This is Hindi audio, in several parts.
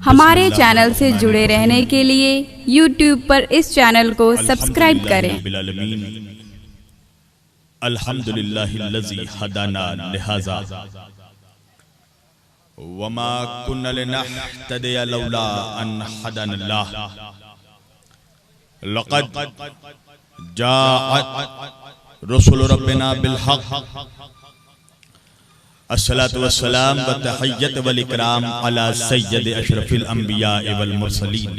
हमारे चैनल से जुड़े रहने के लिए YouTube पर इस चैनल को सब्सक्राइब करें। अल्हम्दुलिल्लाहिल्लज़ी हदाना लिहाज़ा वमा कुन्ना लिनहतदिया लौला अन हदानल्लाह लक़द जाअत रसूल रब्बिना बिल हक़ अस्सलातु वस्सलाम व तहिय्यत वल इकराम अला सय्यद अशरफिल अंबिया वल मुरसलीन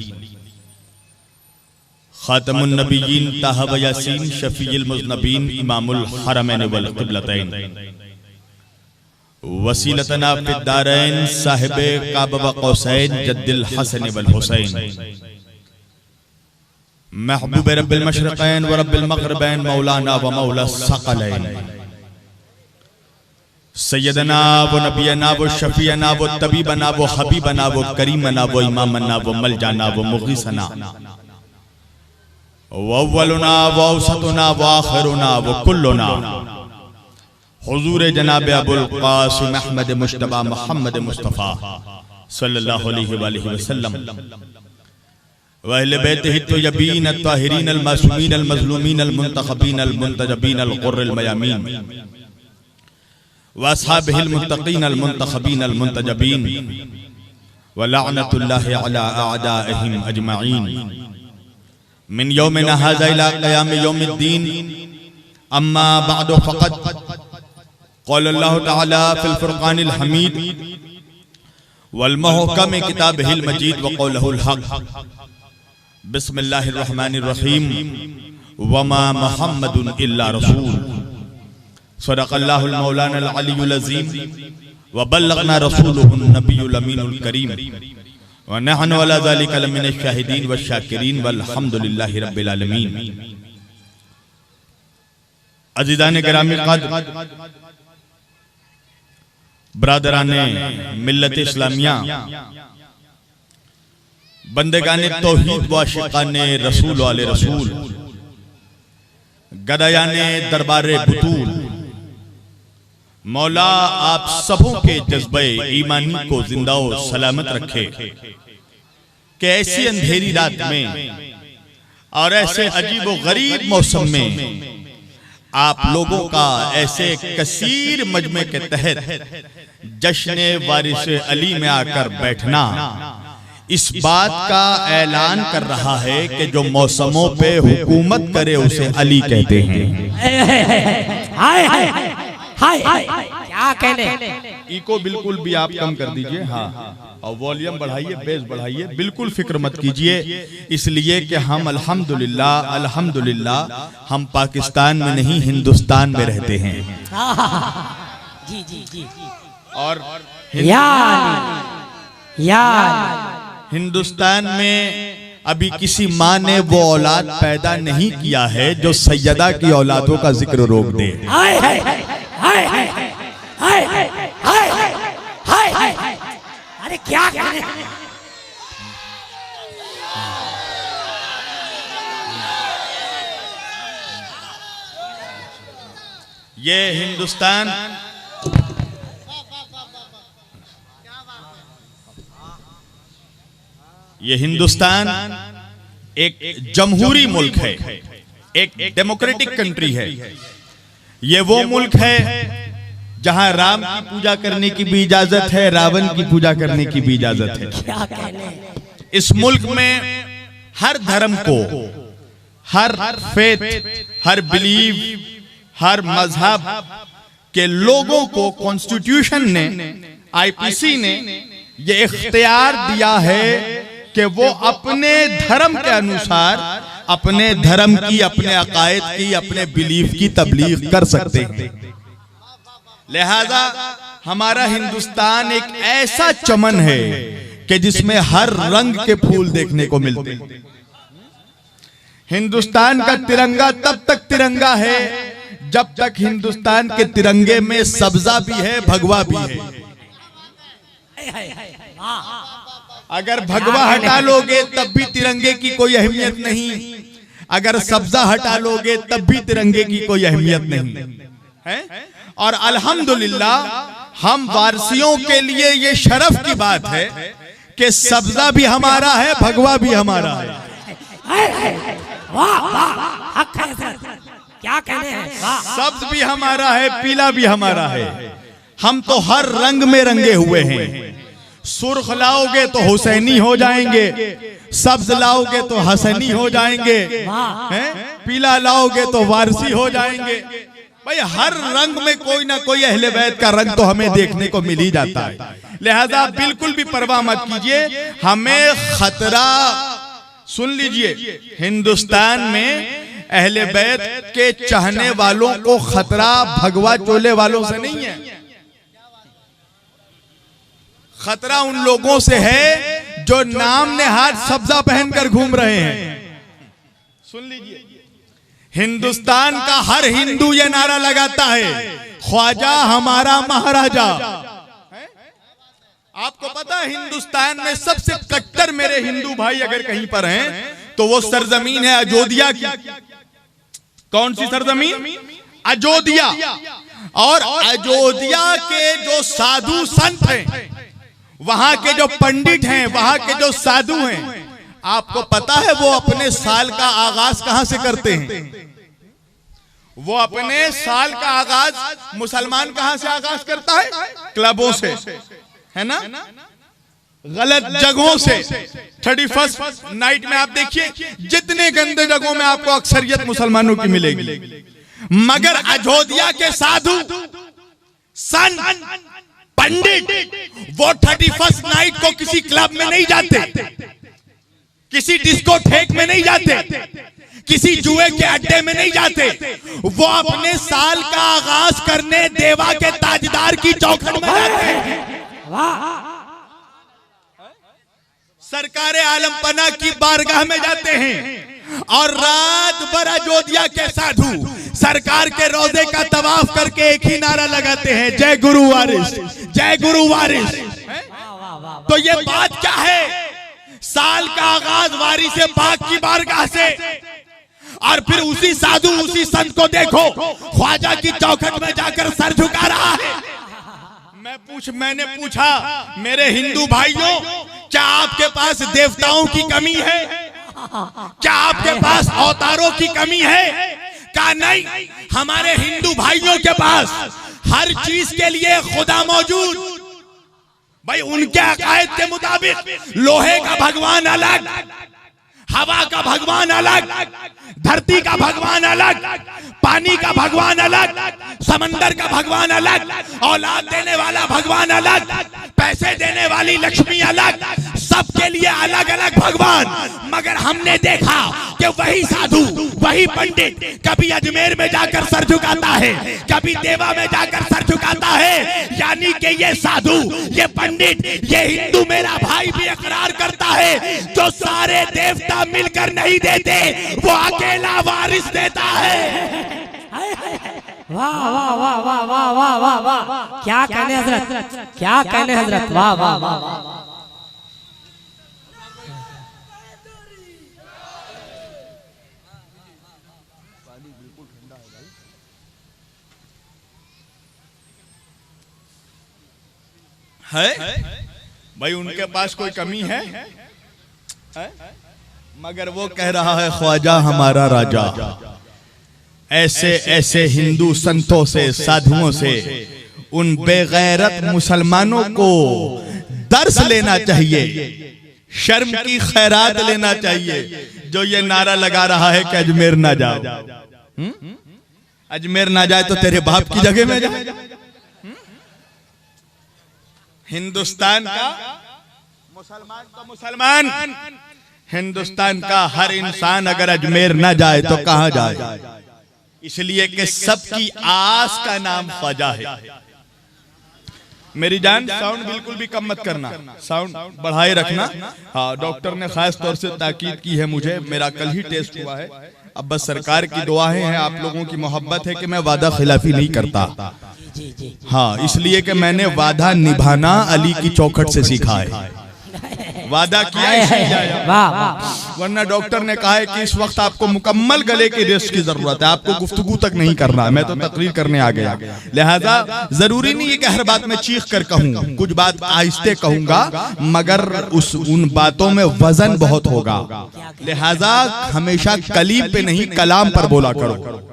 खातमुन नबिय्यीन ताहा व यासीन शफीउल मुज़नबीन इमामुल हरमैन वल क़िबलतैन वसीलतना फिद दारैन साहिबे काब व कौसैन जद्दिल हसन वल हुसैन महबूब रब्बिल मशरिक़ैन व रब्बिल मग़रिबैन मौलाना व मौला सकलैन सैयदना व नबियना व शफीअना व तबीबना व हबीबना व करीमना व इमामना व मलजाना व मुग़ीसना व अव्वलुना व औसतुना व आखिरुना व कुल्लुना हुज़ूर जनाब अबुल क़ासिम अहमद मुज्तबा मुहम्मद मुस्तफ़ा सल्लल्लाहु अलैहि वसल्लम व अहले बैतिही अत्तय्यबीन अत्ताहिरीन अल-मासूमीन अल-मज़लूमीन अल-मुंतख़बीन अल-मुंतजबीन अल-क़ुर्रल मयामीन व अस्हाबिहिल मुत्तक़ीन अल-मुंतख़बीन अल-मुंतजबीन व लअनतुल्लाहि अला अअदाइहिम अजमईन मिन यौमिना हाज़ा इला क़याम यौमिद्दीन अम्मा बअद फ़क़द क़ाल अल्लाहु तआला फ़िल फ़ुरक़ानिल हमीद वल मुहकम किताबिहिल मजीद व क़ौलुहुल हक़ बिस्मिल्लाहिर रहमानिर रहीम वमा मुहम्मदुन इल्ला रसूल सदक़ल्लाहुल मौलानाल अलीयुल अज़ीम व बल्लगना रसूलुहुन नबियुल अमीनुल करीम व नहनु अला ज़ालिका लमिनश शाहिदीन व शाकिरीन वल्हम्दुलिल्लाहि रब्बिल आलमीन। अज़ीज़ान गिरामी क़द्र, ब्रादराने मिल्लत इस्लामिया, बंदेगाने तौहीद व आशिकाने रसूल वाले रसूल, गदायाने दरबारे बुतूल, मौला आप सबों के जज्बे ईमानी को जिंदा और सलामत रखे कि ऐसी अंधेरी रात में और ऐसे अजीब व गरीब मौसम में आप लोगों का ऐसे कसीर मजमे के तहत जश्न वारिस अली में आकर बैठना इस बात का ऐलान कर रहा है कि जो मौसमों पे हुकूमत करे उसे अली कहते हैं। क्या कहने? इको बिल्कुल भी आप कम कर दीजिए, हाँ, और वॉल्यूम बढ़ाइए, बेस बढ़ाइए, बिल्कुल फिक्र मत कीजिए, इसलिए कि हम अल्हम्दुलिल्लाह हम पाकिस्तान में नहीं हिंदुस्तान में रहते हैं। जी जी जी और हिंदुस्तान में अभी किसी माँ ने वो औलाद पैदा नहीं किया है जो सैयदा की औलादों का जिक्र रोक दे। अरे क्या कहने? ये हिंदुस्तान एक जमहूरी मुल्क है, एक डेमोक्रेटिक कंट्री है। ये वो मुल्क है जहां राम की पूजा करने की भी इजाजत है, रावण की पूजा करने की भी इजाजत है। क्या कहने? इस मुल्क में हर धर्म को, हर फेथ, हर बिलीव, हर मजहब के लोगों को कॉन्स्टिट्यूशन ने, आईपीसी ने ये इख्तियार दिया है कि वो अपने धर्म के अनुसार अपने धर्म की, अपने अकायद की, अपने बिलीफ की तबलीग कर सकते हैं। लिहाजा हमारा हिंदुस्तान एक ऐसा चमन है कि जिसमें हर रंग के फूल देखने को मिलते हैं। हिंदुस्तान का तिरंगा तब तक तिरंगा है जब तक हिंदुस्तान के तिरंगे में सब्जा भी है, भगवा भी है। अगर भगवा हटा लोगे तब भी तिरंगे की कोई अहमियत नहीं, अगर सब्जा हटा लोगे तब भी तिरंगे की कोई अहमियत नहीं है। और अल्हम्दुलिल्लाह हम वारसियों के लिए ये शरफ की बात है कि सब्जा भी हमारा है, भगवा भी हमारा है। वाह वाह, हक है हजरत, क्या कहने हैं, वाह। सब्ज भी हमारा है, पीला भी हमारा है। हम तो हर रंग में रंगे हुए हैं। सुर्ख लाओगे तो हुसैनी हो जाएंगे, सब्ज लाओगे तो हसनी हो जाएंगे, हैं? पीला लाओगे तो वारसी हो जाएंगे। भाई हर रंग में कोई ना कोई अहले बैत का रंग तो हमें देखने को मिल ही जाता है। लिहाजा बिल्कुल भी परवाह मत कीजिए। हमें खतरा, सुन लीजिए, हिंदुस्तान में अहले बैत के चाहने वालों को खतरा भगवा चोले वालों से नहीं है। खतरा उन लोगों से है जो नाम नेहाद सब्जा पहनकर घूम रहे हैं। सुन लीजिए, हिंदुस्तान का हर हिंदू ये नारा लगाता है, ख्वाजा हमारा महाराजा। आपको पता है हिंदुस्तान में सबसे कट्टर मेरे हिंदू भाई अगर कहीं पर हैं तो वो सरजमीन है अयोध्या की। कौन सी सरजमीन? अयोध्या। और अयोध्या के जो साधु संत हैं, वहां के जो पंडित हैं, वहां के जो साधु हैं, आपको पता है वो अपने साल का आगाज कहां से करते हैं? वो अपने साल का आगाज मुसलमान कहां से आगाज करता है? क्लबों से, है ना, गलत जगहों से। 31st नाइट में आप देखिए जितने गंदे जगहों में आपको अक्सरियत मुसलमानों की मिलेगी। मगर अयोध्या के साधु संत पंडित वो 31st नाइट को किसी क्लब में नहीं जाते, किसी डिस्कोथेक में नहीं जाते, किसी जुए के अड्डे में नहीं जाते। वो अपने साल का आगाज करने देवा के ताजदार की चौखट में जाते हैं। सरकारे आलमपना की बारगाह में जाते हैं और रात भर अयोध्या के साधु सरकार के रोजे का तवाफ करके एक ही नारा लगाते हैं, जय गुरु वारिस, जय गुरु वारिस। तो ये बात क्या है? साल का आगाज वारिस से पाक की बारगाह से, और फिर उसी साधु उसी संत को देखो ख्वाजा की चौखट में जाकर सर झुका रहा है। मैंने पूछा मेरे हिंदू भाइयों, क्या आपके पास देवताओं की कमी है? क्या आपके पास अवतारों की कमी है? क्या नहीं, हमारे हिंदू भाइयों के पास हर चीज के लिए खुदा मौजूद। भाई उनके अकायद के मुताबिक लोहे का भगवान अलग, हवा का भगवान अलग, धरती का भगवान अलग, पानी का भगवान अलग, समंदर का भगवान अलग, औलाद देने वाला भगवान अलग, पैसे देने वाली लक्ष्मी अलग, सबके लिए अलग अलग भगवान। मगर हमने देखा कि वही साधु, वही पंडित कभी अजमेर में जाकर सर झुकाता है, कभी देवा में जाकर सर झुकाता है। यानी कि ये साधु, ये पंडित, ये हिंदू मेरा भाई भी इकरार करता है, जो सारे देवता मिलकर नहीं देते वो अकेला वारिस देता है। वाह वाह वाह वाह वाह वाह वाह वाह, क्या कहने हजरत, क्या कहने हजरत, वाह वाह वाह। है भाई उनके पास कोई कमी है? मगर वो कह रहा है ख्वाजा हमारा राजा। ऐसे ऐसे हिंदू संतों से, साधुओं से, उन बेगैरत मुसलमानों को दर्स लेना चाहिए, शर्म की खैरात लेना चाहिए, जो ये नारा लगा रहा है कि अजमेर ना जाओ। अजमेर ना जाए तो तेरे बाप की जगह में जाए। हिंदुस्तान का मुसलमान तो मुसलमान, हिंदुस्तान का हर इंसान अगर अजमेर ना जाए तो कहां जाए? इसलिए कि सबकी आस का नाम ख्वाजा है। मेरी जान, साउंड बिल्कुल भी कम मत करना, साउंड बढ़ाए रखना। हाँ, डॉक्टर ने खास तौर से ताकीद की है मुझे, मेरा कल ही टेस्ट हुआ है। अब बस सरकार की दुआएं हैं, आप लोगों की मोहब्बत है कि मैं वादा खिलाफी नहीं करता। हाँ, इसलिए कि मैंने वादा निभाना अली की चौखट से सीखा है। वादा किया इसीलिए आया। वाह वाह। वरना डॉक्टर ने कहा है कि इस वक्त आपको मुकम्मल गले की रेस्ट की जरूरत है, आपको गुफ्तगू तक नहीं करना है, मैं तो तकरीर करने आ गया। लिहाजा जरूरी नहीं है कि हर बात में चीख कर कहूँ, कुछ बात आहिस्ते कहूंगा, मगर उन बातों में वजन बहुत होगा। लिहाजा हमेशा कलीम पे नहीं कलाम पर बोला करो।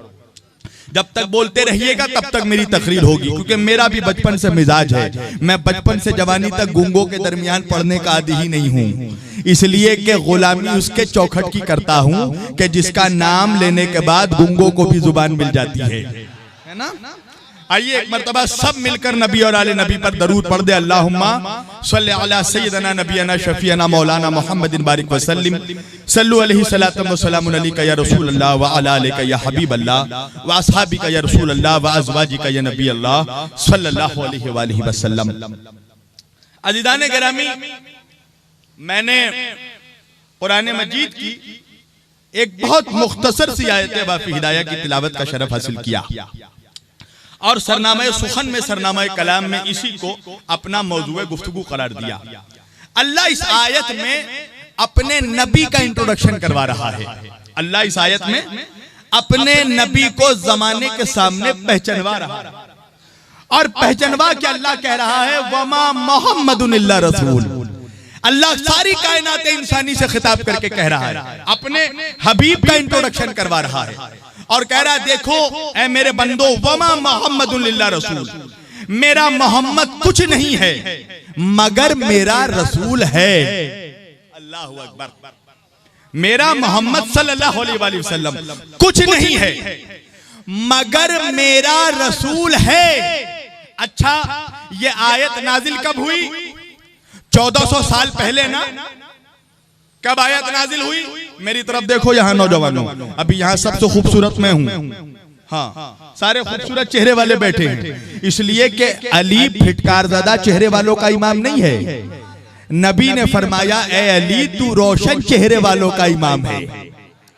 जब तक बोलते रहिएगा तब तक मेरी तकरीर होगी, क्योंकि मेरा भी बचपन से मिजाज है। मैं बचपन से जवानी तक गूंगों के दरमियान पढ़ने का आदी ही नहीं हूँ, इसलिए कि गुलामी उसके चौखट की करता हूँ कि जिसका नाम लेने के बाद गूंगों को भी जुबान मिल जाती है ना। आइए एक मर्तबा सब मिलकर नबी और आले नबी पर दरूद पढ़ दे। अल्लाहुम्मा सल्ली अला सय्यदना नबियना शफीना मौलाना मुहम्मदिन बारिक वसल्लिम सल्लु अलैहि सलातु व सलामुन अलैका या रसूल अल्लाह व अला अलैका या हबीब अल्लाह व अस्हाबिका या रसूल अल्लाह व अज़वाजिका या नबी अल्लाह सल्लल्लाहु अलैहि व आलिहि वसल्लम। अज़ीज़ान गिरामी, मैंने कुरान मजीद की एक बहुत मुख्तसर सी आयत वाफ़ी हिदाया की तिलावत का शरफ हासिल किया और सरनामे सुखन में, सरनामे कलाम में इसी को अपना मौजूए गुफ्तगू करार दिया। अल्लाह इस आयत में अपने नबी का इंट्रोडक्शन करवा रहा है। अल्लाह इस आयत में अपने नबी को जमाने के सामने पहचानवा रहा है, और पहचानवा के अल्लाह कह रहा है वमा मुहम्मदुन इल्ला रसूल। अल्लाह सारी कायनात इंसानी से खिताब करके कह रहा है, अपने हबीब का इंट्रोडक्शन करवा रहा है और कह रहा है देखो ऐ मेरे बंदो, वमा मुहम्मदुन इल्ला रसूल, मेरा मोहम्मद कुछ नहीं है मगर मेरा रसूल है। अल्लाहु अकबर। मेरा मोहम्मद सल्लल्लाहु अलैहि वसल्लम कुछ नहीं है मगर मेरा रसूल है। अच्छा, ये आयत नाजिल कब हुई? 1400 साल पहले ना। कब आयत नाजिल हुई? मेरी तरफ देखो यहाँ नौजवानों, अभी यहाँ सबसे खूबसूरत मैं हूँ। हाँ, सारे खूबसूरत चेहरे वाले बैठे हैं, इसलिए कि अली फिटकारज़दा चेहरे वालों का इमाम नहीं है। नबी ने फरमाया ए अली तू रोशन चेहरे वालों का इमाम है।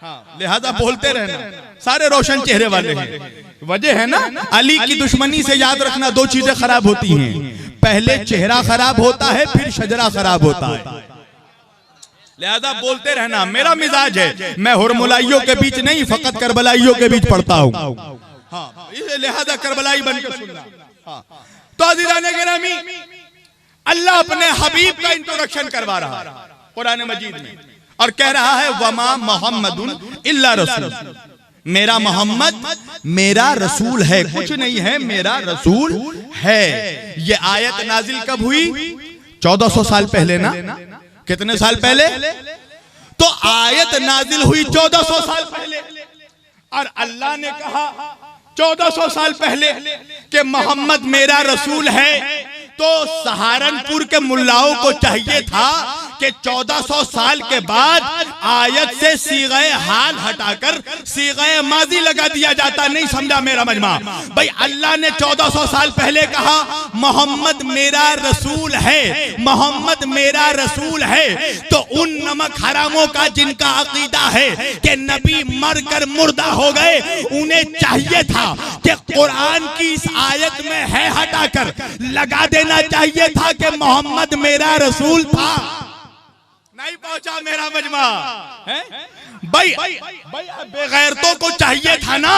हाँ, लिहाजा बोलते रहना, सारे रोशन चेहरे वाले हैं। वजह है ना, अली की दुश्मनी से याद रखना दो चीजें खराब होती हैं, पहले चेहरा खराब होता है, फिर शजरा खराब होता है। लिहाजा बोलते रहना, मेरा मिजाज है, मैं हुरमुलाइयों के बीच नहीं फकत करबलाइयों के बीच पढ़ता हूँ। हाँ, लिहाजा करबलाई बनकर सुनना। हाँ, तो अज़ीज़ान गिरामी, अल्लाह अपने हबीब का इंट्रोडक्शन करवा रहा है कुरान मजीद में और कह रहा है वमा मुहम्मदुन इल्ला रसूल, मेरा मोहम्मद मेरा रसूल है, कुछ नहीं है, मेरा रसूल है। ये आयत नाजिल कब हुई? 1400 साल पहले ना। कितने साल पहले? तो आयत नाजिल हुई 1400 साल पहले, और अल्लाह ने कहा 1400 साल पहले कि मोहम्मद मेरा रसूल है। तो सहारनपुर के मुल्लाओं को चाहिए था कि 1400 साल के बाद आयत से सीग़े हाल हटाकर सीग़े माजी लगा दिया जाता। नहीं समझा मेरा मजमा भाई? अल्लाह ने 1400 साल पहले कहा मोहम्मद मेरा रसूल है, मोहम्मद मेरा रसूल है। तो उन नमक हरामों का जिनका अकीदा है कि नबी मर कर मुर्दा हो गए, उन्हें चाहिए था कि कुरान की इस आयत में है हटाकर लगा देना चाहिए था कि मोहम्मद मेरा रसूल था। नहीं पहुंचा मेरा मजमा है भाई? बेगैरतों को चाहिए था ना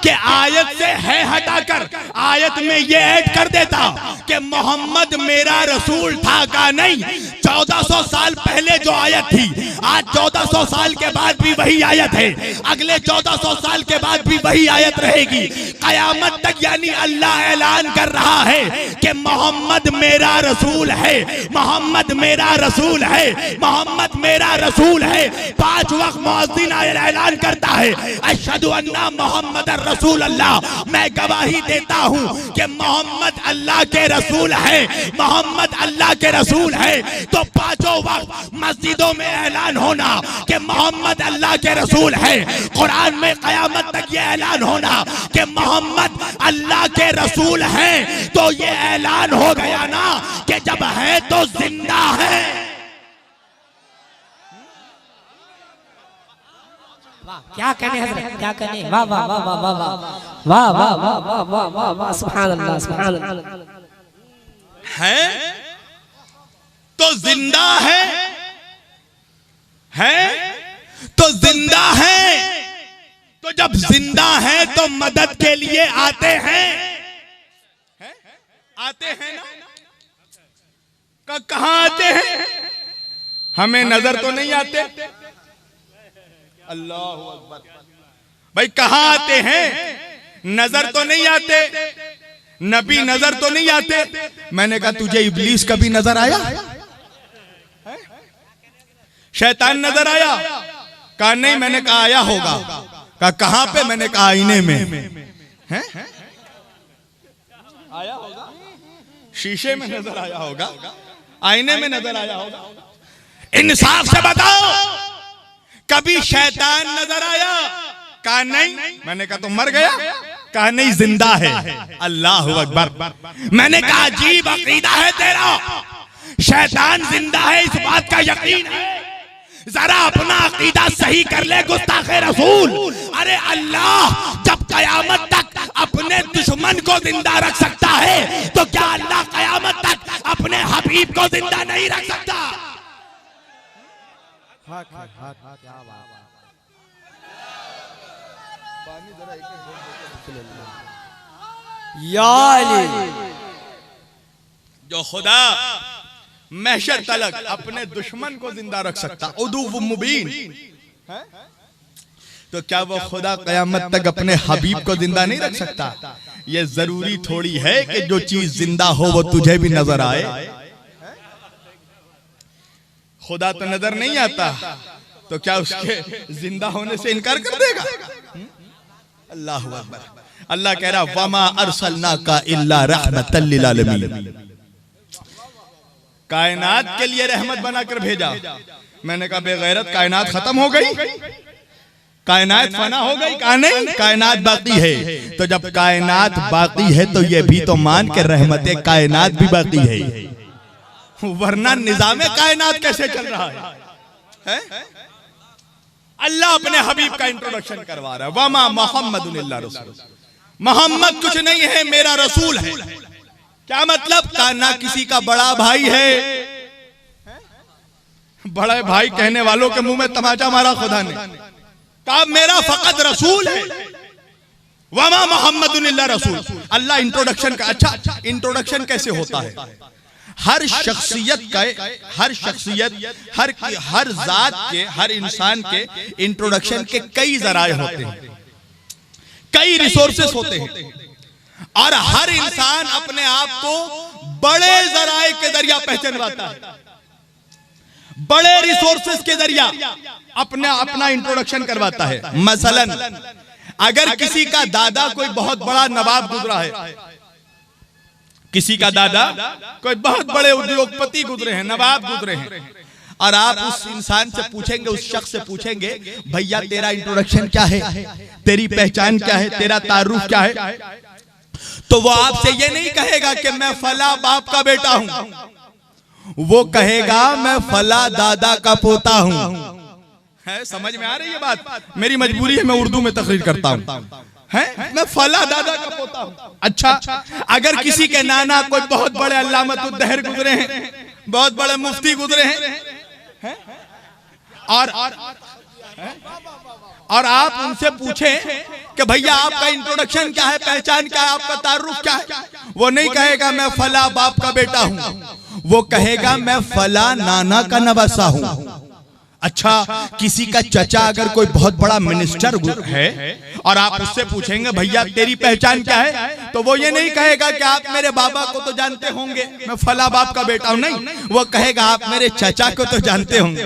कि आयत से है हटाकर आयत में ये ऐड कर देता कि मोहम्मद मेरा रसूल था का नहीं। 1400 साल पहले जो आयत थी, आज 1400 साल के बाद भी वही आयत है, अगले 1400 साल के बाद भी वही आयत रहेगी कयामत तक। यानी अल्लाह ऐलान कर रहा है कि मोहम्मद मेरा रसूल है, मोहम्मद मेरा रसूल है, मोहम्मद मेरा रसूल है। 5 वक्त मुअज्जिन ऐलान करता है अशहदु अन्ना मुहम्मदर रसूल अल्लाह, मैं गवाही देता हूँ कि मोहम्मद अल्लाह के रसूल है, मोहम्मद अल्लाह के रसूल है। तो 5 वक्त मस्जिदों में ऐलान होना कि मोहम्मद अल्लाह के रसूल है, कुरान में कयामत तक ये ऐलान होना कि मोहम्मद अल्लाह के रसूल है। तो ये ऐलान हो गया ना कि जब है तो जिंदा है। क्या कहने हजरत, क्या कहने? वाह वाह वाह वाह वाह वाह वाह वाह वाह वाह वाह वाह, सुभान अल्लाह सुभान अल्लाह। है तो जिंदा है जब जिंदा हैं तो मदद के लिए आते हैं, आते हैं ना? कहां आते हैं? हमें नजर तो नहीं आते। अल्लाह अकबर। भाई कहां आते हैं? नजर तो नहीं आते, नबी नजर तो नहीं आते। मैंने कहा तुझे इब्लीस कभी नजर आया? शैतान नजर आया? कहा नहीं। मैंने कहा आया होगा। कहा कहां पे? मैंने कहा आईने में। हैं? आया होगा, शीशे में नजर आया होगा, आईने में नजर आया होगा। इंसाफ से बताओ, कभी शैतान नजर आया? कहा नहीं। मैंने कहा तो मर गया? कहा नहीं, जिंदा है। अल्लाह अकबर। मैंने कहा अजीब अकीदा है तेरा, शैतान जिंदा है इस बात का यकीन है? जरा अपना अकीदा सही कर ले गुस्ताखे रसूल। अरे अल्लाह जब कयामत तक अपने दुश्मन को जिंदा रख सकता है तो क्या अल्लाह कयामत तक अपने हबीब को जिंदा नहीं रख सकता? जो खुदा महशर तलक अपने दुश्मन को जिंदा रख सकता, उदुव मुबीन, तो क्या वो खुदा कयामत तक अपने हबीब को जिंदा नहीं रख सकता? ये जरूरी थोड़ी है कि जो चीज जिंदा हो वो तुझे भी नजर आए। खुदा तो नजर नहीं आता, तो क्या उसके जिंदा होने से इनकार कर देगा? अल्लाह अकबर। अल्लाह कह रहा वमा अरसलनाका इल्ला रहमतल लिल आलमीन, कायनात के लिए रहमत बनाकर भेजा। मैंने कहा बेगैरत, कायनात खत्म हो गई? कायनात फना हो गई? कहा नहीं, कायनात बाकी है। तो जब कायनात बाकी है तो ये भी तो मान के रहमत कायनात भी बाकी है, वरना निजामे कायनात कैसे चल रहा है? अल्लाह अपने हबीब का इंट्रोडक्शन करवा रहा है। वमा मोहम्मदुन इल्ला रसूल, मोहम्मद कुछ नहीं है, मेरा रसूल है। क्या मतलब? का ना किसी का बड़ा भाई है। बड़े भाई कहने वालों के मुंह में तमाचा मारा खुदा ने। कहा मेरा फकत रसूल है। वमा मोहम्मदुन इल्ला रसूल। अल्लाह इंट्रोडक्शन का, अच्छा इंट्रोडक्शन कैसे होता है? हर शख्सियत का, हर शख्सियत, हर जात के, हर इंसान के इंट्रोडक्शन के कई जराए होते हैं, कई रिसोर्सेस होते हैं, और हर इंसान अपने आप को बड़े जराए के जरिया पहचानवाता है, बड़े रिसोर्सेस के जरिया अपना इंट्रोडक्शन करवाता है। मसलन अगर किसी का दादा कोई बहुत बड़ा नवाब गुजरा है, किसी का दादा कोई बहुत बड़े उद्योगपति गुजरे हैं, नवाब गुजरे हैं, और आप उस इंसान से पूछेंगे, उस शख्स से पूछेंगे भैया तेरा इंट्रोडक्शन क्या है, तेरी पहचान क्या है, तेरा तारुफ क्या है, तो वो आपसे ये नहीं कहेगा कि मैं फला बाप का बेटा हूं, वो कहेगा मैं फला दादा का पोता हूं। है समझ में आ रही है बात? मेरी मजबूरी है, मैं उर्दू में तकरीर करता हूं। है मैं फला दादा का पोता हूं। अच्छा, अगर किसी के नाना कोई बहुत बड़े अल्लामतुद्दहर गुजरे हैं, बहुत बड़े मुफ्ती गुजरे हैं, और आप उनसे पूछें कि भैया आपका इंट्रोडक्शन क्या है, पहचान क्या है, आपका तारुफ क्या है, वो नहीं कहेगा मैं फला बाप का बेटा हूं, वो कहेगा मैं फला नाना का नवासा हूं। अच्छा, किसी का चचा अगर कोई बहुत बड़ा मिनिस्टर है और आप उससे पूछेंगे भैया तेरी पहचान क्या है, तो वो ये नहीं कहेगा कि आप मेरे बाबा को तो जानते होंगे, मैं फला बाप का बेटा हूं, नहीं, वो कहेगा आप मेरे चचा को तो जानते होंगे,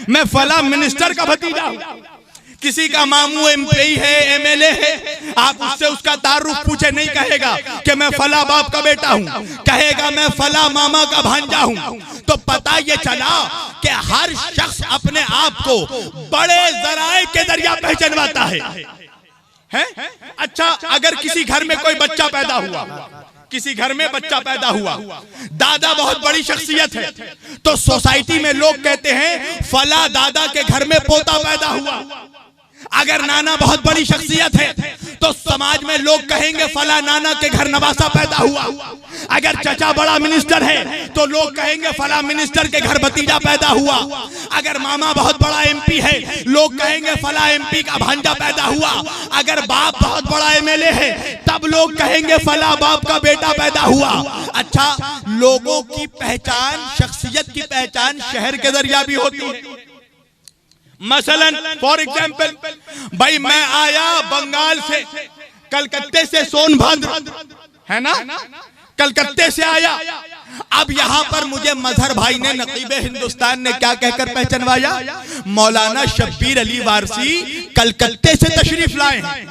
मैं फला मिनिस्टर का भतीजा हूं। किसी का मामू एमपी है, एमएलए है, आप उससे उसका तारुफ पूछे, नहीं कहेगा कि मैं फला बाप का बेटा हूं, कहेगा मैं फला मामा का भांजा हूं। तो पता ये चला कि हर शख्स अपने आप को बड़े जराए के जरिया पहचानवाता है? अच्छा, अगर किसी घर में कोई बच्चा पैदा हुआ, किसी घर में बच्चा पैदा हुआ, दादा बहुत बड़ी शख्सियत है, तो सोसाइटी में लोग कहते हैं फला दादा के घर में पोता पैदा हुआ। अगर नाना बहुत बड़ी शख्सियत है तो समाज में लोग कहेंगे फला नाना के घर नवासा पैदा हुआ। अगर चचा बड़ा मिनिस्टर है तो लोग कहेंगे फला मिनिस्टर के घर भतीजा पैदा हुआ। अगर मामा बहुत बड़ा एमपी है लोग कहेंगे फला एमपी का भांजा पैदा हुआ। अगर बाप बहुत बड़ा एमएलए है तब लोग कहेंगे फला बाप का बेटा पैदा हुआ। अच्छा, लोगों की पहचान, शख्सियत की पहचान शहर के जरिया भी होती है। मसलन फॉर एग्जाम्पल, भाई मैं आया बंगाल से, कलकत्ते से सोनभद्र, है ना, कलकत्ते से आया। अब यहां पर मुझे मजहर भाई ने, नकीबे हिंदुस्तान ने क्या कहकर पहचानवाया? मौलाना शब्बीर अली वारसी कलकत्ते से तशरीफ लाए हैं,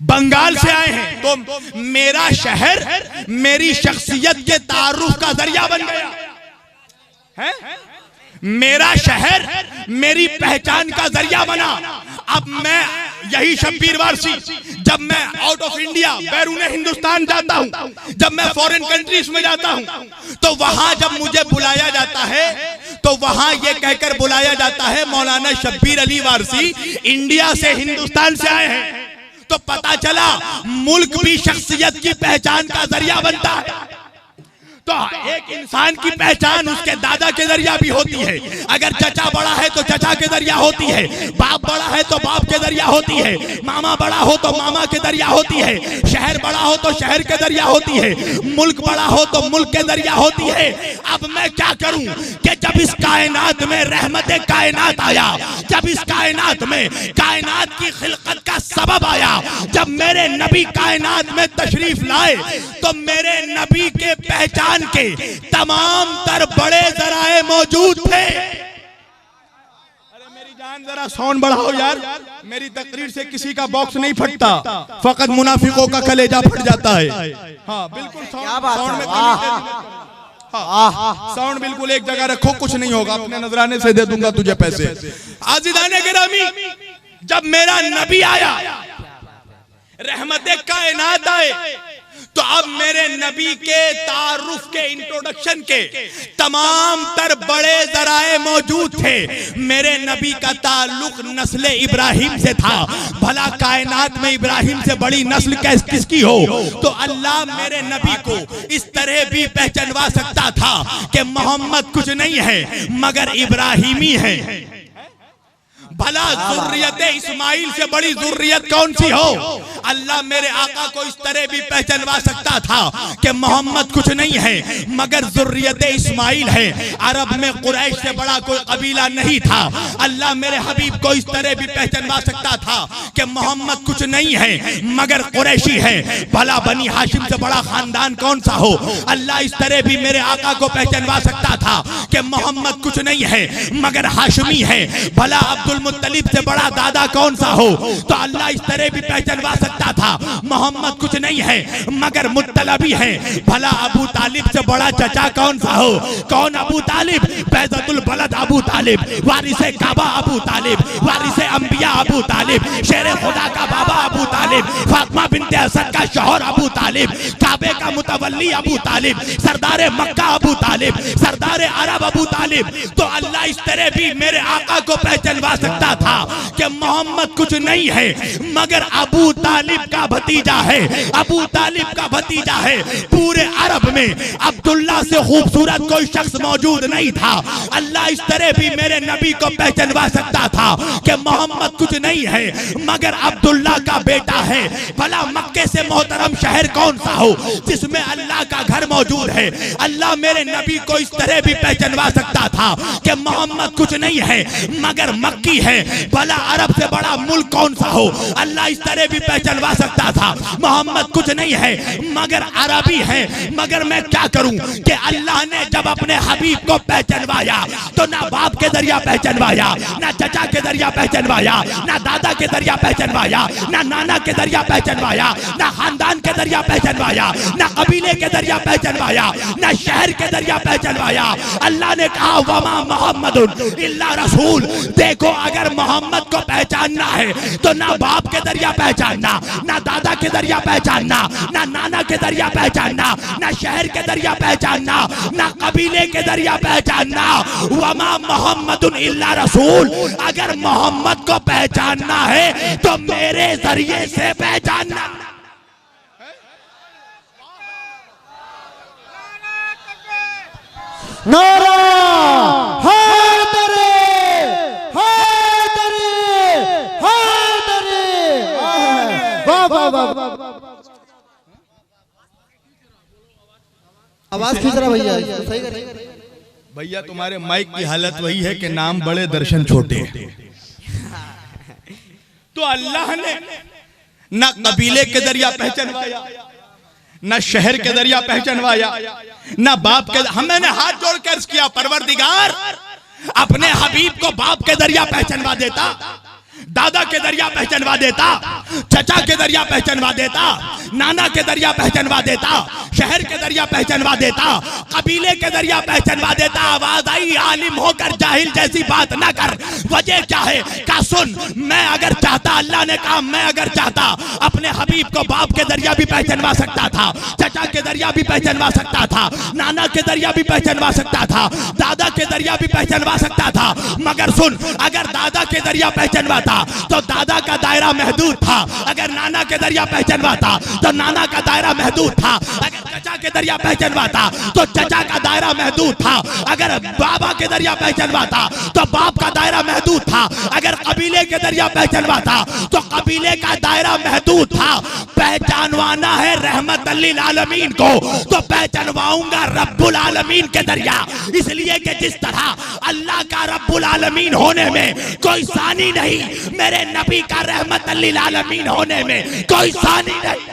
बंगाल से आए हैं। तो मेरा शहर मेरी शख्सियत के तारुफ का जरिया बन गया है। मेरा शहर मेरी पहचान का जरिया बना। अब मैं यही शब्बीर वारसी जब मैं आउट ऑफ इंडिया बैरूने हिंदुस्तान जाता हूं, जब मैं फॉरेन कंट्रीज में जाता हूं, तो वहां जब मुझे बुलाया जाता है तो वहां यह कहकर बुलाया जाता है मौलाना शब्बीर अली वारसी इंडिया से हिंदुस्तान से आए हैं। तो पता चला मुल्क भी शख्सियत की पहचान का जरिया बनता है। तो एक इंसान की पहचान उसके दादा के जरिया भी होती है। अगर चचा बड़ा है तो चचा के जरिया होती है, बाप बड़ा है तो बाप के जरिया होती है, मामा बड़ा हो तो मामा के जरिया होती है, शहर बड़ा हो तो शहर के जरिया होती है, मुल्क बड़ा हो तो मुल्क के जरिया होती है। अब मैं क्या करूं कि जब इस कायनात में रहमत कायनात आया, जब इस कायनात में कायनात की खिलकत का सबब आया, जब मेरे नबी कायनात में तशरीफ लाए, तो मेरे नबी के पहचान के तमाम तर बड़े जराए मौजूद थे। अरे मेरी जान जरा साउंड बढ़ाओ यार, मेरी तकरीर से किसी का बॉक्स नहीं फटता, फकत मुनाफिकों का कलेजा फट जाता है। हाँ बिल्कुल, साउंड में साउंड बिल्कुल एक जगह रखो, कुछ नहीं होगा, अपने नजराने से दे दूंगा तुझे पैसे। आजिदाने गिरामी, जब मेरा नबी आया, रहमत कायनात आए, तो अब मेरे नबी के तारुफ के, इंट्रोडक्शन के तमाम तर बड़े जराए मौजूद थे। मेरे नबी का ताल्लुक नस्ल इब्राहिम से था। भला कायनात में इब्राहिम से बड़ी नस्ल किसकी हो? तो अल्लाह मेरे नबी को इस तरह भी पहचानवा सकता था कि मोहम्मद कुछ नहीं है मगर इब्राहिमी है। भला जुर्रियत इस्माइल से बड़ी जुर्रियत कौन सी हो? अल्लाह मेरे आका को इस तरह भी पहचानवा सकता था कि मोहम्मद कुछ नहीं है मगर जुर्रियत इस्माइल है। अरब में कुरैश से बड़ा कोई कबीला नहीं था। अल्लाह मेरे हबीब को इस तरह भी पहचानवा सकता था कि मोहम्मद कुछ नहीं है मगर कुरैशी है। भला बनी हाशिम से बड़ा खानदान कौन सा हो? अल्लाह इस तरह भी मेरे आका को पहचानवा सकता था कि मोहम्मद कुछ नहीं है मगर हाशिमी है। भला अब्दुल मुत्तलिब से बड़ा दादा कौन सा हो? तो अल्लाह इस तरह भी पहचानवा सकता था मोहम्मद कुछ नहीं है मगर मुत्तलबी है। भला अबू तालिब से बड़ा चचा कौन सा हो? कौन अबू तालिब? बैजतुल बलद अबू तालिब, वारिसे काबा अबू तालिब, वारिसे अंबिया अबू तालिब, शेरे खुदा का बाबा अबू तालिब, फातिमा बिनते असद का शौहर अबू तालिब, काबे का मुतवल्ली अबू तालिब, सरदार मक्का अबू तालिब, सरदार अरब अबू तालिब। तो अल्लाह इस तरह भी मेरे आका को पहचानवा सकता था कि मोहम्मद कुछ नहीं है मगर अबू तालिब का भतीजा है, अबू तालिब का भतीजा है। पूरे अरब में अब्दुल्ला से खूबसूरत कोई शख्स मौजूद नहीं था। अल्लाह इस तरह भी मेरे नबी को पहचानवा सकता था कि मोहम्मद कुछ नहीं है मगर अब्दुल्ला का बेटा है। भला मक्के से मोहतरम शहर कौन सा हो जिसमें अल्लाह का घर मौजूद है? अल्लाह मेरे नबी को इस तरह भी पहचानवा सकता था कि मोहम्मद कुछ नहीं है मगर मक्की है। भला अरब से बड़ा मुल्क कौन सा हो? अल्लाह इस तरह भी पहचानवा सकता था मोहम्मद कुछ नहीं है मगर अरबी है। मगर मैं क्या करूं कि अल्लाह ने जब अपने हबीब को पहचानवाया तो ना बाप के जरिया पहचानवाया, ना चचा के जरिया पहचानवाया, ना दादा के जरिया पहचानवाया, ना नाना के जरिया पहचानवाया, ना खानदान के जरिया पहचानवाया, ना कबीले के जरिया पहचानवाया, ना शहर के जरिया पहचानवाया। अल्लाह ने कहा वमा मोहम्मदुन इल्ला रसूल। देखो अगर मोहम्मद को पहचानना है तो ना बाप के जरिया पहचानना, ना दादा के जरिया पहचानना, ना नाना के जरिया पहचानना, ना शहर के जरिया पहचानना, ना कबीले के जरिया पहचानना। वमा मोहम्मदुन इल्ला रसूल। अगर मोहम्मद को पहचानना है तो मेरे जरिए से पहचानना। नारा हैदरी हैदरी हैदरी। वाह वाह वाह, आवाज खींच रहा भैया, सही कर भैया। तुम्हारे माइक की हालत वही है कि नाम बड़े दर्शन छोटे। तो अल्लाह ने ना कबीले के दरिया पहचानवाया, ना शहर के दरिया पहचानवाया, ना बाप के। हमने हाथ जोड़ कर किया, परवरदिगार अपने हबीब को बाप के दरिया पहचानवा देता, दादा के दरिया पहचानवा देता, चचा के दरिया पहचानवा देता, नाना के दरिया पहचानवा देता, शहर के दरिया पहचानवा देता, कबीले के दरिया पहचानवा देता। आवाज आई, आलिम होकर जाहिल जैसी बात ना कर। वजह क्या है? का सुन, मैं अगर चाहता, अल्लाह ने कहा मैं अगर चाहता अपने हबीब को बाप के दरिया भी पहचानवा सकता था, चचा के दरिया भी पहचानवा सकता था, नाना के दरिया भी पहचानवा सकता था, दादा के दरिया भी पहचानवा सकता था। मगर सुन, अगर दादा के दरिया पहचानवाता तो दादा का दायरा महदूद था, अगर नाना के दरिया पहचानवाता तो नाना का दायरा महदूद था, अगर चचा के दरिया पहचानवाता तो चचा का दायरा महदूद था, अगर बाबा के दरिया पहचानवाता तो बाप का दायरा महदूद था, अगर कबीले के दरिया पहचानवाता तो कबीले का दायरा महदूद था। पहचानवाना है रहमत लिल आलमीन को तो पहचानवाऊंगा रब्बुल आलमीन के दरिया। इसलिए कि जिस तरह अल्लाह का रब्बुल आलमीन होने में कोई सानी नहीं, मेरे नबी का रहमत लिल आलमीन होने में कोई सानी नहीं।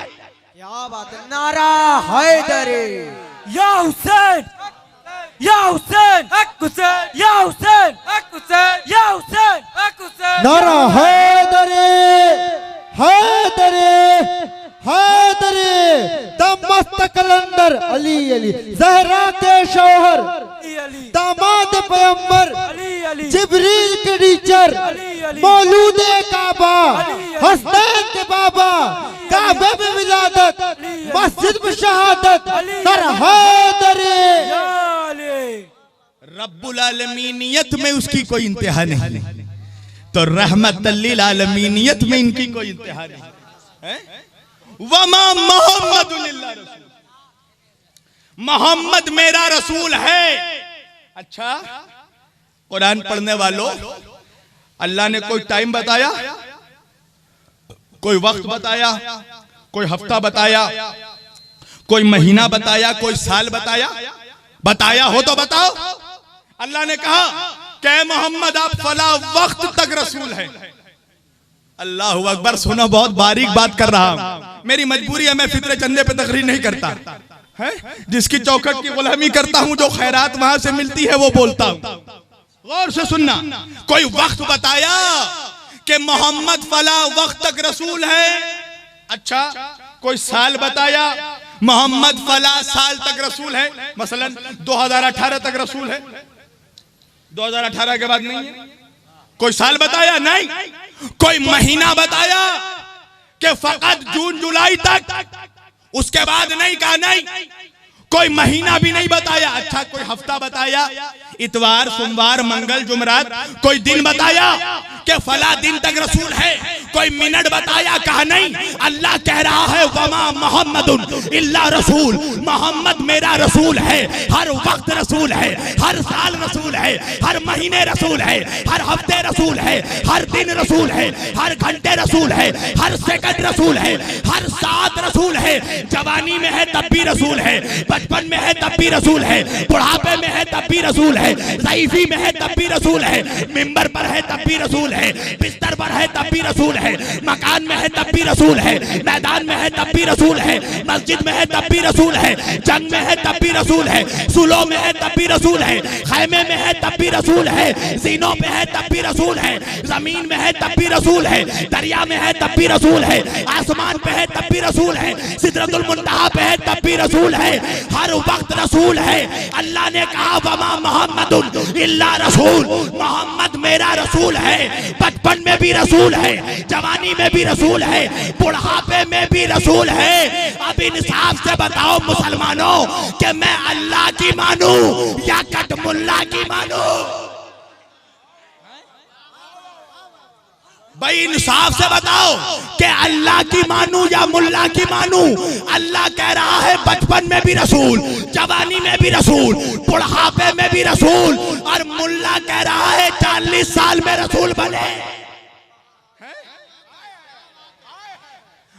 क्या बात है, नारा हैदरी। या हुसैन, या हुसैन, हक हुसैन, या हुसैन, हक हुसैन, या हुसैन, हक हुसैन। नारा हैदरी हैदरी हैदरी। दमस्त कलंदर अली अली, जहरा के शौहर, दामाद पैगंबर, जिब्रील के टीचर, मौलूदे काबा, हसनैन के बाबा, काबे में विलादत, मस्जिद में शहादत, सर हैदरी। रब्बुल आलमीनियत में उसकी कोई इंतहा नहीं, तो रहमत लिल आलमीनियत में इनकी कोई इंतहा नहीं है। वमा मोहम्मदुन इल्ला रसूल, मोहम्मद मेरा रसूल है। अच्छा, कुरान पढ़ने वालों, अल्लाह ने कोई टाइम बताया, कोई वक्त बताया, कोई हफ्ता बताया, कोई महीना बताया, कोई साल बताया? बताया हो तो बताओ। अल्लाह ने कहा कि मोहम्मद आप फला वक्त तक रसूल है। अल्लाहु अकबर। सुनो, बहुत बारीक बात कर रहा हूं, मेरी मजबूरी है, मैं फितरे चंदे पे तकरीर नहीं करता है, जिसकी चौखट की गुलामी करता हूं, जो खैरात वहां से मिलती है वो बोलता हूं। गौर से सुनना, कोई वक्त बताया कि मोहम्मद फला वक्त तक रसूल है? अच्छा, कोई साल बताया मोहम्मद फला साल तक रसूल है? मसलन 2018 तक रसूल है, 2018 के बाद नहीं है। कोई साल बताया? नहीं। कोई महीना बताया कि फकत जून जुलाई तक, उसके बाद नहीं कहा? नहीं। कोई महीना भी नहीं बताया। अच्छा, कोई हफ्ता बताया? इतवार, सोमवार, मंगल, जुमरात। कोई दिन बताया कि फला दिन तक रसूल है? कोई मिनट बताया? कहा नहीं। अल्लाह कह रहा है वमा मोहम्मदुन इल्ला रसूल, मोहम्मद मेरा रसूल है, हर वक्त रसूल है, हर साल रसूल है, हर महीने रसूल है, हर हफ्ते रसूल है, हर दिन रसूल है, हर घंटे रसूल है, हर सेकंड रसूल है, हर साथ रसूल है। जवानी में है तब भी रसूल है, बचपन में है तब भी रसूल है, बुढ़ापे में है तब भी रसूल है, ज़ईफ़ी में है तब भी रसूल है, मिंबर पर है तब भी रसूल है, बिस्तर पर है तब भी रसूल है, मकान में है तब भी रसूल है, मैदान में है तब भी रसूल है, मस्जिद में है तब भी रसूल है, जंग में है तब भी रसूल है, सुलो में है तब भी रसूल है, खैमे में है तब भी रसूल है, ज़ीनों पे है तब भी रसूल है, जमीन में है तब भी रसूल है, दरिया में है तब भी रसूल है, आसमान पे है तब भी रसूल है, सिदरतुल मुंतहा पे है तब भी रसूल है, हर वक्त रसूल है। अल्लाह ने कहा वमा मोहम्मदुन इल्ला रसूल, मोहम्मद मेरा रसूल है। बचपन में भी रसूल है, जवानी में भी रसूल है, बुढ़ापे में भी रसूल है। अब इंसाफ से बताओ मुसलमानों कि मैं अल्लाह की मानूं या कटमुल्ला की मानूं? भाई इंसाफ से बताओ कि अल्लाह की मानू या मुल्ला की मानू। अल्लाह कह रहा है बचपन में भी रसूल, जवानी में भी रसूल, बुढ़ापे में भी रसूल, और मुल्ला कह रहा है 40 साल में रसूल बने।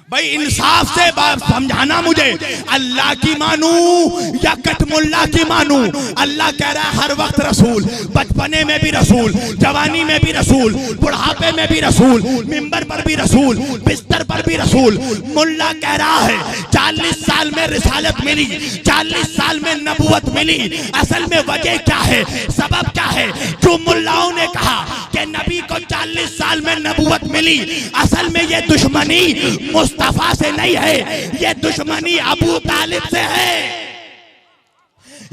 भाई इंसाफ से समझाना मुझे, अल्लाह की मानू या कटमुल्ला की मानू। अल्लाह कह रहा है हर वक्त रसूल, बचपने में भी रसूल, जवानी में भी रसूल, बुढ़ापे में भी रसूल, मिंबर पर भी रसूल, बिस्तर पर भी रसूल। मुल्ला कह रहा है 40 साल में रिसालत मिली, 40 साल में नबूवत मिली। असल में वजह क्या है, सबब क्या है जो मुल्लाओं ने कहा कि नबी को 40 साल में नबूवत मिली? असल में ये दुश्मनी मुस्तफा से नहीं है, ये दुश्मनी अबू तालिब से है।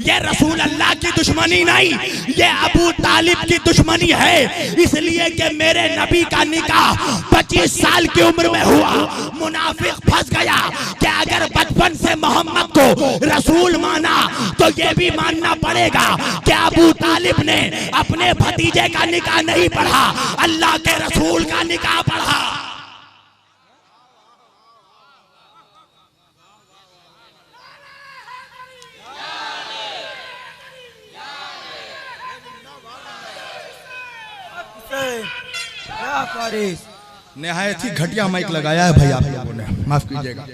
ये रसूल अल्लाह की दुश्मनी नहीं, ये अबू तालिब की दुश्मनी है। इसलिए कि मेरे नबी का निकाह 25 साल की उम्र में हुआ। मुनाफिक फंस गया कि अगर बचपन से मोहम्मद को रसूल माना तो ये भी मानना पड़ेगा कि अबू तालिब ने अपने भतीजे का निकाह नहीं पढ़ा, अल्लाह के रसूल का निकाह पढ़ा। निहायत ही घटिया माइक लगाया है भाई आप लोगों ने, माफ कीजिएगा।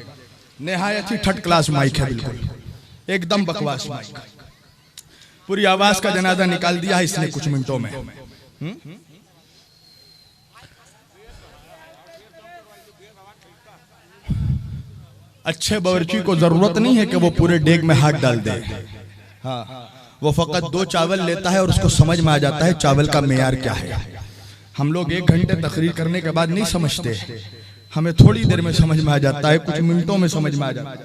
निहायत ही थर्ड क्लास माइक है, बिल्कुल एकदम बकवास माइक। पूरी आवाज का जनाजा निकाल दिया है इसने कुछ मिनटों में। अच्छे बावर्ची को जरूरत नहीं है कि वो पूरे डेग में हाथ डाल दे। हाँ, वो फकत 2 चावल लेता है और उसको समझ में आ जाता है चावल का मेयार क्या है। हम लोग 1 घंटे तकरीर करने के बाद नहीं समझते, हमें थोड़ी देर में समझ में आ जाता है, कुछ मिनटों में समझ में आ जाता है।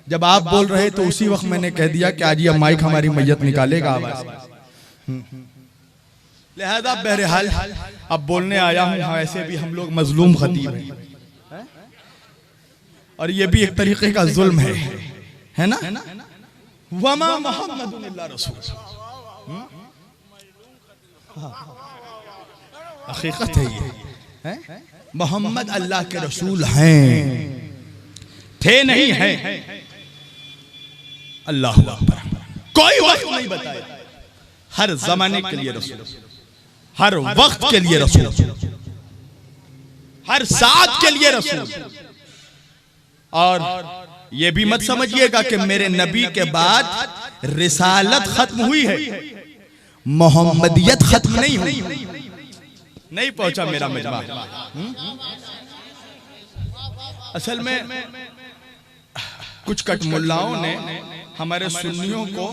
जब आप बोल रहे तो उसी वक्त मैंने कह दिया कि आज ये माइक हमारी मैयत निकालेगा आवाज। लिहाजा बहरहाल अब बोलने आया हूं। ऐसे भी हम लोग मजलूम खतीब हैं और ये भी एक तरीके का जुल्म है ना। वमा मुहम्मदुन इल्ला रसूल, हकीकत है ये। मोहम्मद अल्लाह के रसूल हैं, थे नहीं हैं। अल्लाह अकबर। कोई वक्त नहीं बताया, हर जमाने के लिए रसूल, हर वक्त के लिए रसूल, हर साथ के लिए रसूल। और ये भी मत समझिएगा कि मेरे नबी के बाद रिसालत खत्म हुई है, मोहम्मदियत खत्म नहीं हुई। नहीं पहुंचा मेरा मिजबा। असल में कुछ कटमुल्लाओं ने हमारे सुन्नियों को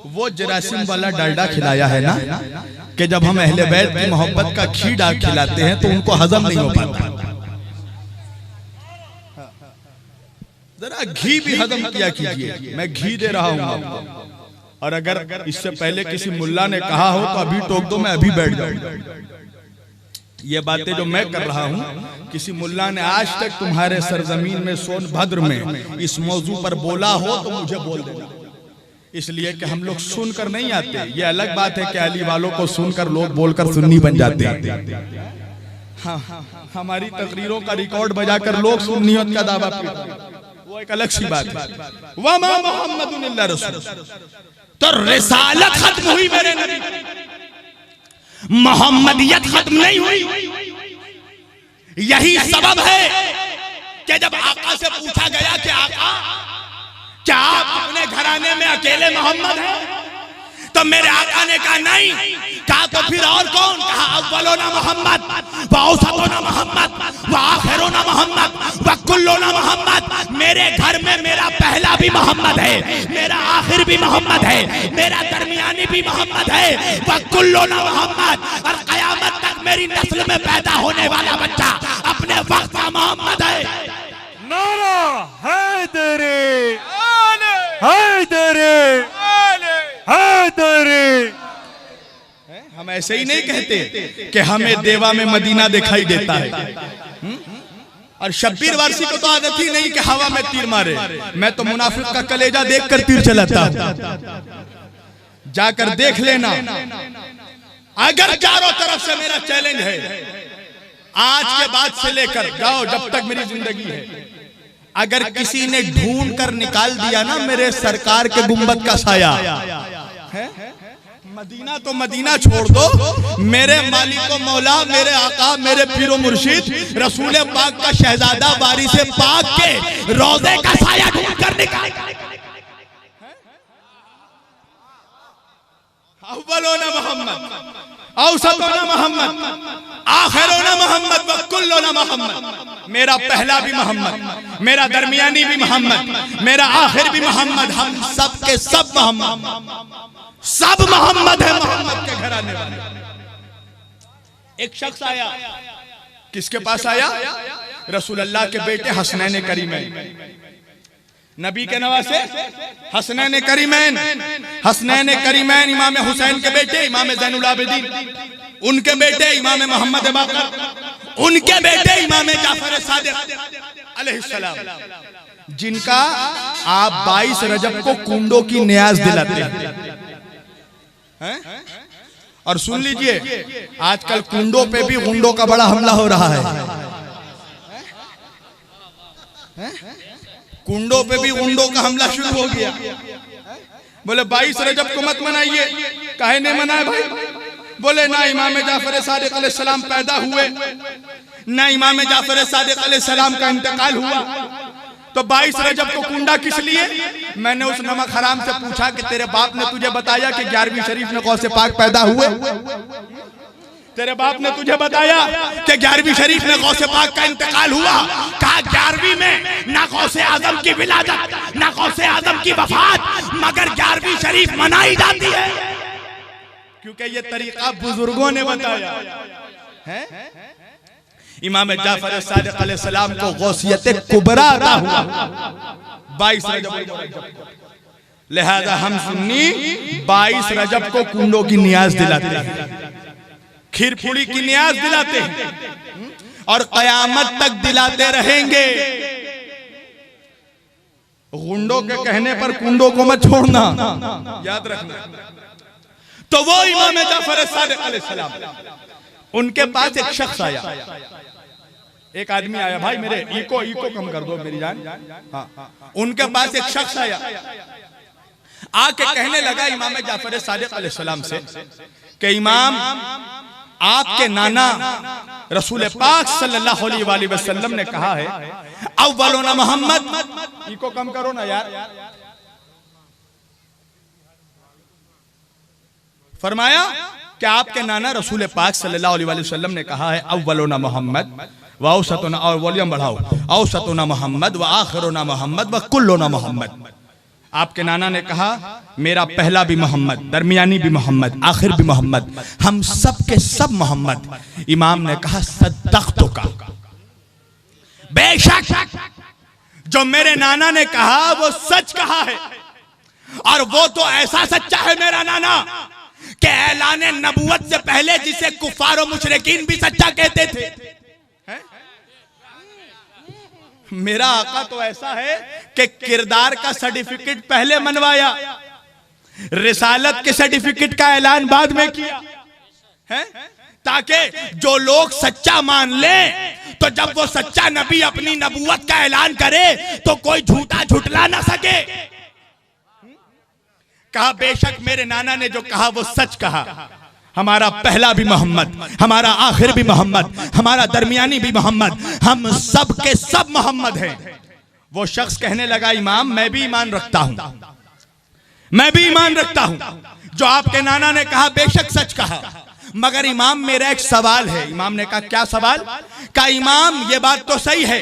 वो जरासीम वाला डालडा खिलाया है ना, कि जब हम अहले बैत की मोहब्बत का घी खिलाते हैं तो उनको हजम नहीं हो पाता। जरा घी भी हजम किया कीजिए, मैं घी दे रहा हूं आपको। और अगर इससे पहले किसी मुल्ला ने कहा हो तो अभी टोक दो, मैं अभी बैठ जाऊं। ये बातें जो मैं कर रहा हूं, किसी मुल्ला ने आज तक तुम्हारे सरजमीन में सोनभद्र में इस मौजू पर बोला हो तो मुझे बोल देना। इसलिए कि हम लोग सुनकर नहीं आते। ये अलग बात है कि अली वालों को सुनकर लोग बोलकर सुन्नी बन जाते हैं। हाँ, हमारी तकरीरों का रिकॉर्ड बजाकर लोग सुन्नियत का दावा करते हैं, वो एक अलग सी बात है। वमा मुहम्मदुन इल्ला रसूल, तो रिसालत खत्म हुई मेरे नबी, मोहम्मदियत खत्म नहीं हुई। यही सबब है कि जब आका से पूछा गया कि आका क्या आप अपने घराने में अकेले मोहम्मद हैं, तो मेरे आका ने कहा नहीं। कहा तो फिर और कौन? कहा अव्वलोना मोहम्मद व औसतोना मोहम्मद व आखिरोना मोहम्मद व कुल्लोना मोहम्मद। मेरे घर में मेरा पहला भी मोहम्मद है, मेरा आखिर भी मोहम्मद है, मेरा दरमियानी भी मोहम्मद है, व कुल्लोना मोहम्मद। और कयामत तक मेरी नस्ल में पैदा होने वाला बच्चा अपने वक्त का मोहम्मद है। नारा हैदरी हैदरी हैदरी। हम ऐसे ही नहीं कहते कि हमें देवा में मदीना दिखाई देता है। और शब्बीर वारसी को तो आदत ही नहीं कि हवा में तीर मारे। मैं तो मुनाफिक का कलेजा देखकर तीर चलाता हूं, जाकर देख लेना। अगर चारों तरफ से मेरा चैलेंज है आज के बाद से लेकर जाओ जब तक मेरी जिंदगी है, अगर किसी ने ढूंढ कर निकाल दिया ना मेरे सरकार के गुंबद का साया है, मदीना तो मदीना छोड़ दो, मेरे मालिक मौला, मेरे आका, मेरे पीरो मुर्शिद रसूल पाक का शहजादा बारी से पाक के रोजे का साया ढूंढ कर निकाल। अव्वलोना मोहम्मद, औसतोना मोहम्मद, आखिरोना मोहम्मद व कुल्लोना मोहम्मद। मेरा पहला भी मोहम्मद, मेरा दरमियानी भी मोहम्मद, मेरा आखिर भी मोहम्मद। हम सब के सब मोहम्मद, सब मोहम्मद है, मोहम्मद के घराने वाले। एक शख्स आया, किसके पास आया? रसूल अल्लाह के बेटे हसनैन करीमैन, नबी के नवासे हसनैन करीमैन, हसनैन करीमैन इमाम हुसैन के बेटे इमाम ज़ैनुल आबिदीन, उनके बेटे इमाम मोहम्मद बाकर, उनके बेटे इमाम जाफर सादिक अलैहिस्सलाम, जिनका आप 22 रजब को कुंडों की नियाज दिलाते हैं। और सुन लीजिए, आजकल कुंडों पे भी गुंडों का बड़ा हमला हो रहा है। कुंडों पे भी गुंडों का हमला शुरू हो गया। बोले 22 रजब को मत मनाइए। काहे नहीं मनाए भाई? बोले ना इमाम जाफर सादिक अलैहिस्सलाम पैदा हुए, ना इमाम जाफर सादिक अलैहिस्सलाम का इंतकाल हुआ, तो 22 रजब को कुंडा किस लिए? मैंने उस नमक हराम से पूछा कि तेरे बाप ने तुझे बताया कि 11वीं शरीफ में गौसे पाक पैदा हुए? तेरे बाप ने तुझे बताया कि 11वीं शरीफ में गौसे पाक का इंतकाल हुआ? कहा 11वीं में ना गौसे आजम की विलादत, ना गौसे आजम की वफात, मगर 11वीं शरीफ मनाई जाती है क्योंकि ये तरीका बुजुर्गों ने बताया है। इमाम जाफर सादिक अलैहिस्सलाम को गौसियत कुबरा अता हुआ 22 रजब, लिहाजा हम सुन्नी 22 रजब को कुंडों की नियाज दिलाते हैं, खीर पूड़ी की नियाज दिलाते हैं और कयामत तक दिलाते रहेंगे। गुंडों के कहने पर कुंडों को मत छोड़ना, याद रखना। तो वो इमाम जाफर सादिक अलैहिस्सलाम, उनके पास एक शख्स आया, एक आदमी आया, भाई मेरे इको कम कर दो मेरी जान। हाँ, उनके पास एक शख्स आया, आके कहने लगा इमाम जाफर सादिक अलैहिस्सलाम से कि इमाम, आपके नाना रसूल पाक सल्लल्लाहु अलैहि वसल्लम ने कहा है अव्वलोना मोहम्मद। इको कम करो ना यार। फरमाया कि आपके नाना रसूल पाक सल्लल्लाहु अलैहि वसल्लम ने कहा है अव्वलोना मोहम्मद व औसतोना, और वॉल्यूम बढ़ाओ, औसतोना मोहम्मद व आखिरोना मोहम्मद व कुल्लोना मोहम्मद। आपके नाना ने कहा मेरा पहला भी मोहम्मद, दरमियानी भी मोहम्मद, आखिर भी मोहम्मद, हम सब के सब मोहम्मद। इमाम ने कहा सद्दक़्तुका, बेशक जो मेरे नाना ने कहा वो सच कहा है, और वो तो ऐसा सच्चा है मेरा नाना कि ऐलान नबुवत से पहले जिसे कुफार और मुशरिकीन भी सच्चा कहते थे। मेरा आका तो ऐसा है कि किरदार का सर्टिफिकेट पहले मनवाया, रिसालत के सर्टिफिकेट का ऐलान बाद में किया है, ताकि जो लोग सच्चा मान ले तो जब वो सच्चा नबी अपनी नबुवत का ऐलान करे तो कोई झूठा झुटला ना सके। कहा बेशक मेरे नाना ने जो कहा वो सच कहा, हमारा पहला भी मोहम्मद, हमारा आखिर भी मोहम्मद, हमारा दरमियानी भी मोहम्मद, हम सब के सब मोहम्मद हैं। वो शख्स कहने लगा इमाम, मैं भी ईमान रखता हूं, मैं भी ईमान रखता हूं, जो आपके नाना ने कहा बेशक सच कहा, मगर इमाम मेरा एक सवाल है। इमाम ने कहा क्या सवाल? कहा इमाम ये बात तो सही है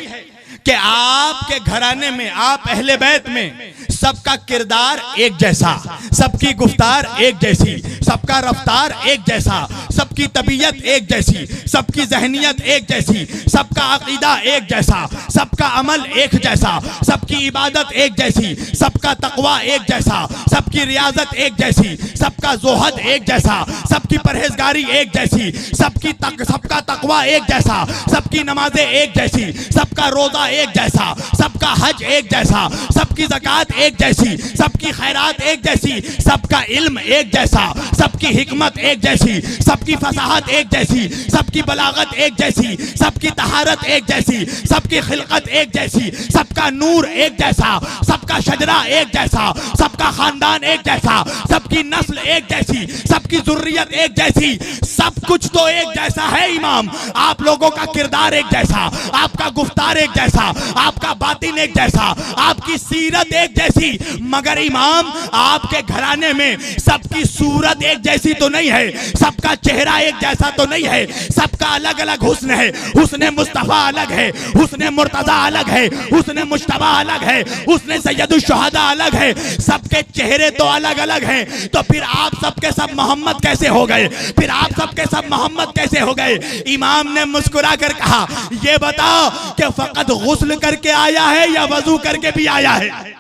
कि आपके घराने में, आप अहले बैत में सबका किरदार एक जैसा, सबकी गुफ्तार एक जैसी, सबका रफ्तार एक जैसा, सबकी तबीयत एक जैसी, सबकी जहनियत एक जैसी, सबका अकीदा एक जैसा, सबका अमल एक जैसा, सबकी इबादत एक जैसी, सबका तकवा एक जैसा, सबकी रियाजत एक जैसी, सबका जोहद एक जैसा, सबकी परहेजगारी एक जैसी, सबका तकवा एक जैसा, सबकी नमाजें एक जैसी, सबका रोजा एक जैसा, सबका हज एक जैसा, सबकी ज़कात एक जैसी, सबकी खैरात एक जैसी, सबका इल्म एक जैसा, सबकी हिकमत एक जैसी, सबकी फसाहत एक जैसी, सबकी बलागत एक जैसी, सबकी तहारत एक जैसी, सबकी खिलकत एक जैसी, सबका नूर एक जैसा, सबका शजरा एक जैसा, सबका खानदान एक जैसा, सबकी नस्ल एक जैसी, सबकी जुर्रियत एक जैसी, सब कुछ तो एक जैसा है इमाम। आप लोगों का किरदार एक जैसा, आपका गुफ्तार एक जैसा, आपका बातिन एक जैसा, आपकी सीरत एक जैसी, मगर इमाम आपके घराने में सबकी सूरत एक जैसी तो नहीं है, सबका चेहरा एक जैसा तो नहीं है, सबका अलग अलग हुस्न है। हुस्न मुस्तफा अलग है, हुस्न मुर्तजा अलग है, हुस्न मुश्तबा अलग है, हुस्न सैयदुल शुहदा अलग है, सबके चेहरे तो अलग अलग हैं। तो फिर आप सबके सब मोहम्मद कैसे हो गए? फिर आप सबके सब मोहम्मद कैसे हो गए? इमाम ने मुस्कुरा कर कहा, ये बताओ कि फकत गुस्ल करके आया है या वजू करके भी आया है?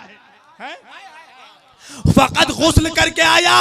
फकत गुस्ल करके आया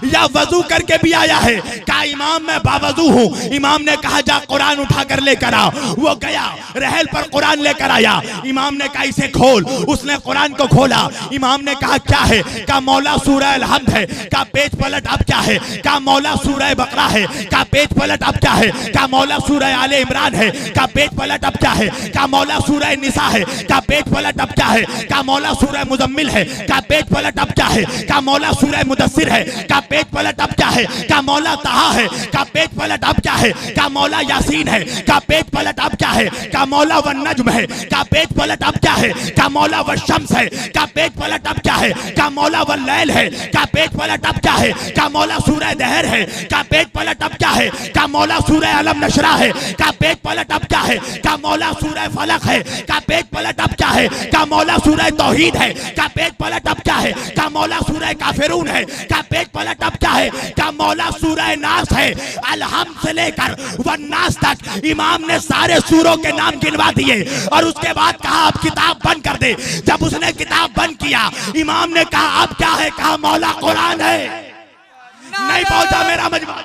या वजू करके भी आया है? कहा इमाम मैं बावजू हूँ। इमाम ने कहा जा कुरान उठा कर लेकर आ। वो गया रहल पर कुरान लेकर आया। इमाम ने कहा इसे खोल। उसने कुरान को खोला। इमाम ने कहा क्या है? कहा मौला सूरह अल-हम्द है। कहा पेज पलट अब क्या है? कहा मौला सूरह बकरा है। कहा पेज पलट अब क्या है? कहा मौला सूरह आले इमरान है। कहा पेज पलट अब क्या है? कहा मौला सूरह निसा है। कहा पेज पलट अब क्या है? कहा मौला सूरह मुजम्मिल है। कहा पेज पलट अब क्या है? का मौला सूरह मुदस्सिर है। का पेज पलट अब क्या है? का मौला तहा है। का पेज पलट अब क्या है? का मौला यासीन है। का पेज पलट अब क्या है? का मौला वन नज्म है। का पेज पलट अब क्या है? का मौला व शम्स है। का पेज पलट अब क्या है? का मौला व लैल है। का पेज पलट अब क्या है? का मौला सूरह दहर है। का पेज पलट अब क्या है? का मौला सूरह अलम नशरा है। का पेज पलट अब क्या है? का मौला सूरह फलक है। का पेज पलट अब क्या है? का मौला सूरह तौहीद है। का पेज पलट अब क्या है? का मौला सूरह काफिरून है। का पेज पलट अब क्या है? का मौला सूरह नास है। अल-हम्द से लेकर वन्नास तक इमाम ने सारे सूरों के नाम गिनवा दिए और उसके बाद कहा अब किताब बंद कर दे। जब उसने किताब बंद किया इमाम ने कहा अब क्या है? कहा मौला कुरान है। नहीं पहुंचा मेरा मजमा।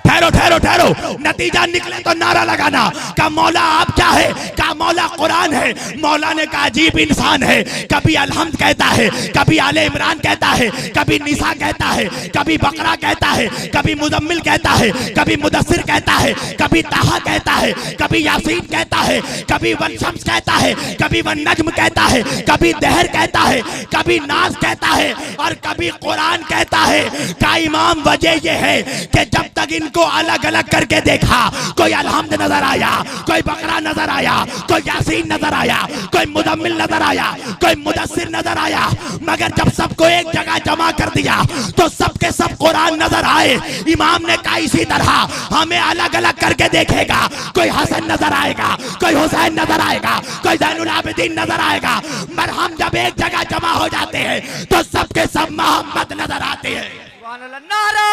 ठहरो ठहरो ठहरो, नतीजा निकले तो नारा लगाना। का मौला आप क्या है? का मौला कुरान है। मौला ने कहा अजीब इंसान है, कभी अल-हम्द कहता है, कभी आले इमरान कहता है, कभी निसा कहता है, कभी बकरा कहता है, कभी मुजम्मिल कहता है, कभी मुदस्सिर कहता है, कभी ताहा कहता है, कभी यासीन कहता है, कभी वन शम्स कहता है, कभी वन नज्म कहता है, कभी दहर कहता है, कभी नास कहता है और कभी कुरान कहता है। का इमाम वजह यह है कि जब तक इनको अलग अलग करके देखा, कोई अल-हम्द नजर आया, कोई बकरा नजर आया, कोई यासीन नजर आया, कोई मुदम्मिल नजर आया, कोई मुदस्सिर नजर आया, मगर जब सबको एक जगह जमा कर दिया तो सबके सब कुरान नजर आए। इमाम ने कहा इसी तरह हमें अलग अलग करके देखेगा, कोई हसन नजर आएगा, कोई हुसैन नजर आएगा, कोई ज़ैनुल आबिदीन नजर आएगा, मगर हम जब एक जगह जमा हो जाते हैं तो सबके सब मोहम्मद नजर आते हैं। नारा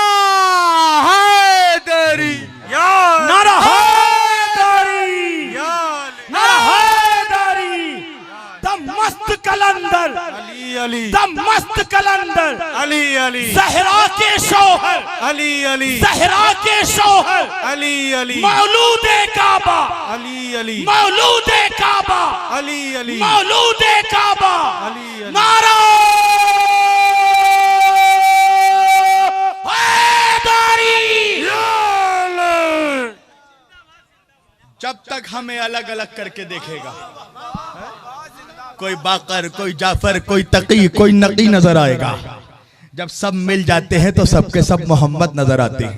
हैदरी, नारा हैदरी, नारा हैदरी। द मस्त कलंदर अली अली, द मस्त कलंदर अली अली, ज़हरा के शौहर अली अली, ज़हरा के शौहर अली अली, मौलूदे काबा अली अली, मौलूदे काबा अली अली, मौलूदे काबा अली अली। नारा जब तक हमें अलग अलग करके देखेगा, कोई बाकर, कोई जाफर, कोई तकी, कोई नकी नजर आएगा। जब सब मिल जाते हैं तो सबके सब मोहम्मद नजर आते हैं।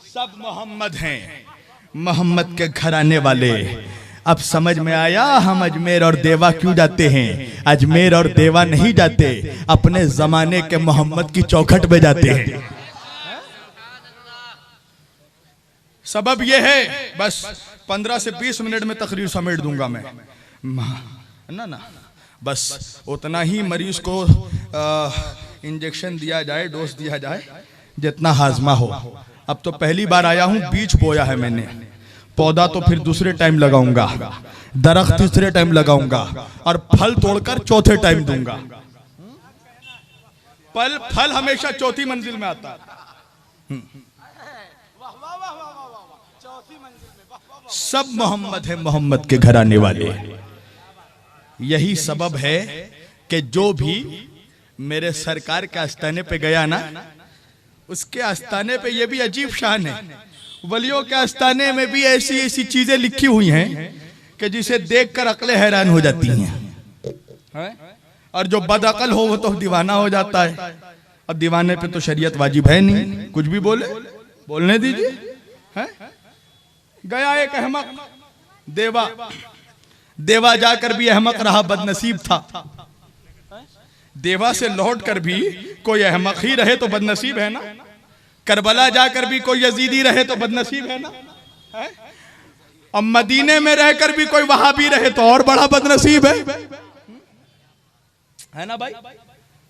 सब मोहम्मद हैं, मोहम्मद के घराने वाले। अब समझ में आया हम अजमेर और देवा क्यों जाते हैं। अजमेर और देवा नहीं जाते, अपने जमाने के मोहम्मद की चौखट में जाते हैं। सबब यह है, बस 15 से 20 मिनट में तकरीर समेट दूंगा मैं ना, बस उतना ही मरीज को इंजेक्शन दिया जाए, डोज दिया जाए जितना हाजमा हो। अब तो पहली बार आया हूं, बीज बोया है मैंने, पौधा तो फिर दूसरे टाइम लगाऊंगा, दरख्त तीसरे टाइम लगाऊंगा और फल तोड़कर चौथे टाइम दूंगा। फल हमेशा चौथी मंजिल में आता है। सब मोहम्मद है, मोहम्मद के घराने वाले। यही सबब है कि जो भी मेरे सरकार के आस्थाने पे गया ना, उसके आस्थाने पे ये भी अजीब शान है, वलियों के आस्थाने में भी ऐसी ऐसी चीजें लिखी हुई हैं कि जिसे देखकर अक्लें हैरान हो जाती हैं। और जो बदअकल हो वो तो दीवाना हो जाता है। अब दीवाने पे तो शरीयत वाजिब है नहीं, कुछ भी बोले, बोलने दीजिए। गया एक अहमक देवा, देवा जाकर भी अहमक रहा, बदनसीब था। देवा से लौट कर भी कोई अहमक ही रहे तो बदनसीब है ना। करबला जाकर भी कोई यजीदी रहे तो बदनसीब है ना। अब मदीने में रहकर भी कोई वहाबी रहे तो और बड़ा बदनसीब है ना भाई।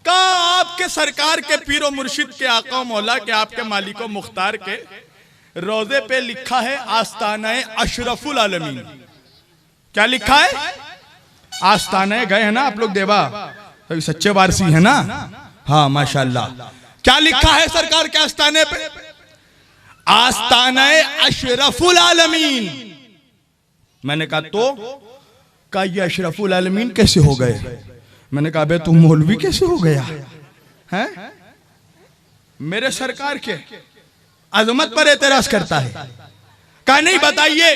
का आपके सरकार के पीरो मुर्शिद के आका मौला के आपके मालिको मुख्तार के रोजे पे लिखा है आस्ताना अशरफुल आलमीन। क्या लिखा है? आस्ताना गए हैं ना आप लोग देवा, तो सच्चे वारसी है ना। हाँ माशाल्लाह। क्या लिखा है सरकार के आस्ताने पे? आस्ताना अशरफुल आलमीन। मैंने कहा तो का ये अशरफुल आलमीन कैसे हो गए? मैंने कहा बे तू मौलवी कैसे हो गया है? मेरे सरकार के अजमत पर एतराज करता है। कहा नहीं, बताइए।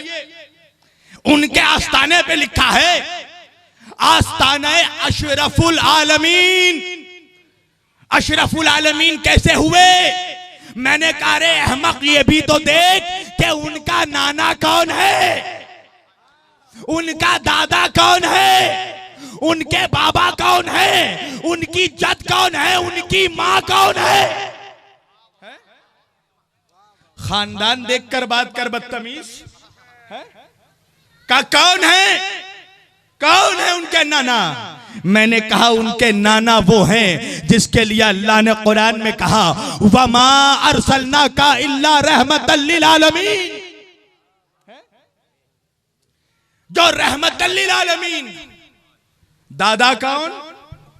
उनके आस्ताने पे लिखा है आस्ताना अशरफुल आलमीन। अशरफुल आलमीन कैसे हुए? मैंने कहा रे अहमक, ये भी तो देख कि उनका नाना कौन है, उनका दादा कौन है, उनके बाबा कौन है, उनकी जद कौन है, उनकी मां कौन है। खानदान देखकर बात कर बदतमीज। का कौन है, कौन है उनके नाना? मैंने कहा उनके नाना वो हैं जिसके लिए अल्लाह ने कुरान में कहा वमा अरसलना का इल्ला रहमतल लिल आलमीन, जो रहमतल लिल आलमीन। दादा कौन?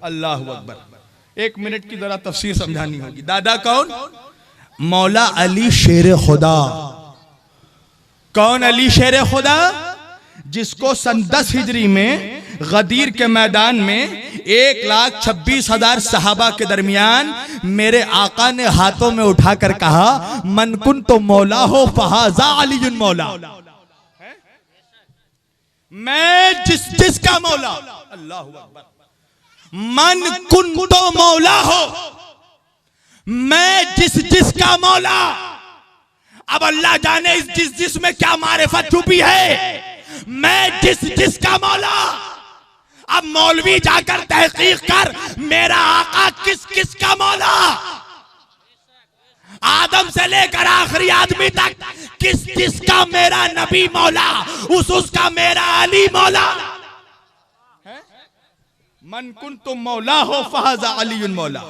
अल्लाह अकबर। 1 मिनट की जरा तफसीर समझानी होगी। दादा कौन? मौला अली शेर खुदा। कौन अली शेर खुदा? जिसको सन 10 हिजरी में गदीर के मैदान में 1,26,000 सहाबा के दरमियान मेरे आका ने हाथों में उठाकर कहा मन कुन तो मौला हो फहाजा अली मौला। मैं जिसका मौला, अल्लाह अकबर, मन कुन तो मौला हो, मैं जिसका मौला। अब अल्लाह जाने इस जिसमें क्या मारिफत छुपी है। मैं जिसका मौला। अब मौलवी जाकर तहकीक कर, मेरा आका किस का मौला। आदम से लेकर आखिरी आदमी तक किसका मेरा नबी मौला, उसका मेरा अली मौला। मन कुन तुम मौला हो फहाजा अली मौला।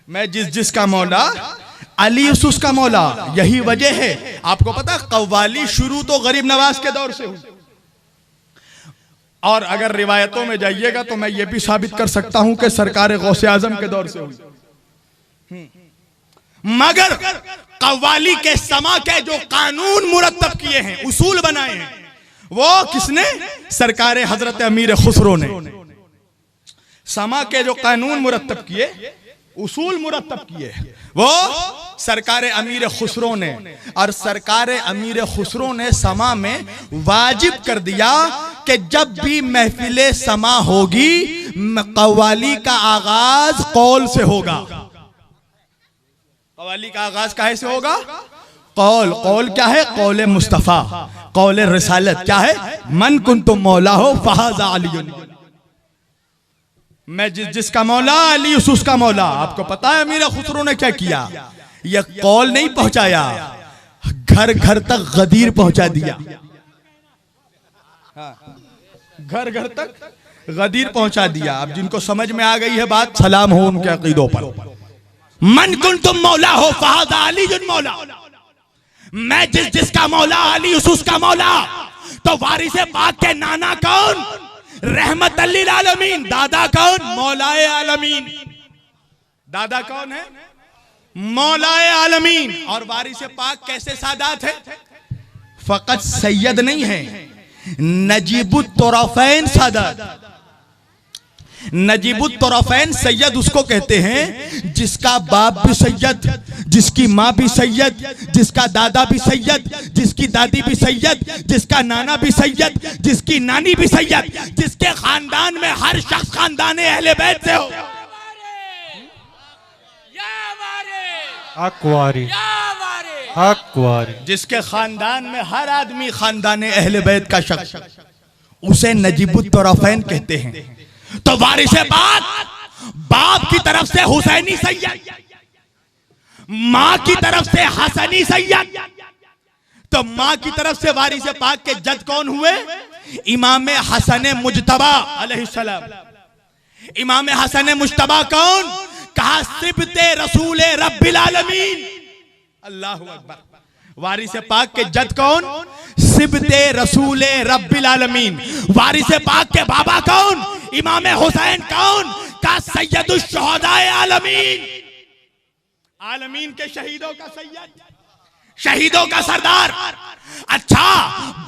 मैं जिसका मौला, अली उसका मौला। यही वजह है, आपको पता कव्वाली शुरू तो गरीब नवाज के दौर से हुई, और अगर रिवायतों में जाइएगा तो मैं ये भी साबित कर सकता हूं कि सरकार गौसे आजम के दौर से हुई। मगर कव्वाली के समा के जो कानून मुरत्तब किए हैं, उसूल बनाए हैं, वो किसने? सरकार हजरत अमीर खुसरो ने। समा के जो कानून मुरत्तब किए, उसूल मुरत्तब किए, वो सरकार अमीर खुसरो ने। और सरकार अमीर खुसरो ने समा में वाजिब कर दिया कि जब भी महफिले समा होगी कव्वाली का आगाज कौल से होगा। कव्वाली का आगाज काहे से होगा? कौल। कौल क्या है? कौल मुस्तफा, कौल रिसालत। क्या है? मन कुंतुम मौला हो फहाजा अली। मैं जिसका मौला, अली उसका मौला। आपको पता है अमीर खुसरो ने क्या किया? यह कौल नहीं पहुंचाया, घर घर तक गदीर पहुंचा दिया। घर घर तक गदीर पहुंचा दिया। अब जिनको समझ में आ गई है बात, सलाम हो उनके अकीदों पर। मन कुंतुम मौला हो फहाजा अली मौला। मैं जिसका मौला, अली उसका मौला। तो वारिस पाक के नाना कौन? रहमत लिल आलमीन। दादा कौन? मौलाए आलमीन। दादा कौन है? मौलाए आलमीन। और वारिस पाक कैसे सादात है? फकत सैयद नहीं है, नजीबुत तोरफैन सादात। नजीबुत्तरफ़ैन सैयद उसको कहते हैं जिसका बाप भी सैयद, जिसकी माँ भी सैयद, जिसका दादा भी सैयद, जिसकी दादी भी सैयद, जिसका नाना भी सैयद, जिसकी नानी भी सैयद, जिसके खानदान में हर शख्स खानदान अहले बैत से हो। जिसके खानदान में हर आदमी खानदान अहले बैत का शख्स, उसे नजीबुत्तरफ़ैन कहते हैं। तो वारिसे बाप की तरफ से हुसैनी सैयद, माँ की तरफ से हसनी सैयद। तो माँ की तरफ से वारिसे पाक के जद कौन हुए? इमाम हसन मुज्तबा अलैहिस्सलाम। इमाम हसन मुज्तबा कौन? कहा सिबते रसूल रब्बिल आलमीन। अल्लाहु अकबर। वारिसे पाक के जद कौन? सिबते रसूल रब्बिल आलमीन। वारिसे पाक के बाबा कौन? इमाम हुसैन कौन? का सैयदुश शुहदाए आलमीन। आलमीन के शहीदों का सैयद, शहीदों का सरदार। अच्छा,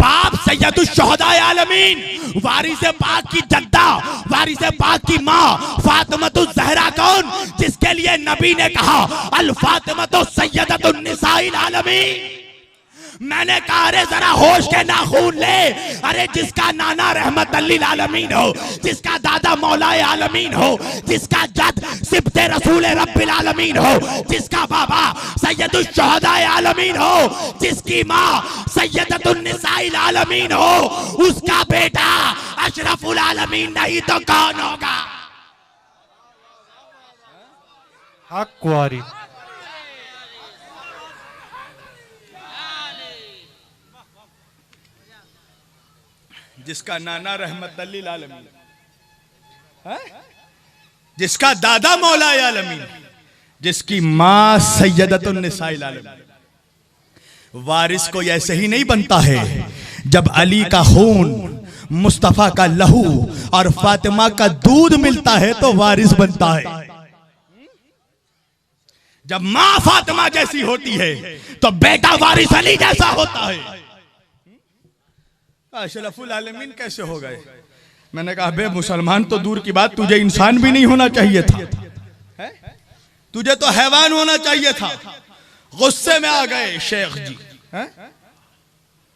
बाप सैयदुश शुहदाए आलमीन, वारिसे पाक की जद्दा, वारिसे पाक की माँ फातिमतुज़ ज़हरा कौन? जिसके लिए नबी ने कहा अल फातिमतु सैयदतुन निसाइल आलमीन। मैंने कहा अरे जरा होश के नाखून ले। अरे जिसका नाना रहमतुल लिल आलमीन हो, जिसका दादा मौलाए आलमीन हो, जिसका जद सिबते रसूल रब्बिल आलमीन हो, जिसका बाबा सैयदुश शुहदाए आलमीन हो, जिसकी माँ सैयदतुन निसाइल आलमीन हो, उसका बेटा अशरफुल आलमीन नहीं तो कौन होगा? हक वारी। जिसका नाना रहमतुल लिल आलमीन, जिसका दादा मौलाए आलमीन, जिसकी माँ सैयदतुन निसाइल आलमीन। वारिस को ऐसे ही नहीं बनता है। जब अली का खून, मुस्तफा का लहू और फातिमा का दूध मिलता है तो वारिस बनता है। जब माँ फातिमा जैसी होती है तो बेटा वारिस अली जैसा होता है। अशरफुल आलमीन कैसे हो गए? मैंने कहा बे मुसलमान तो दूर की बात, तुझे इंसान भी नहीं होना चाहिए था, तुझे तो हैवान होना चाहिए था। गुस्से में आ गए शेख जी,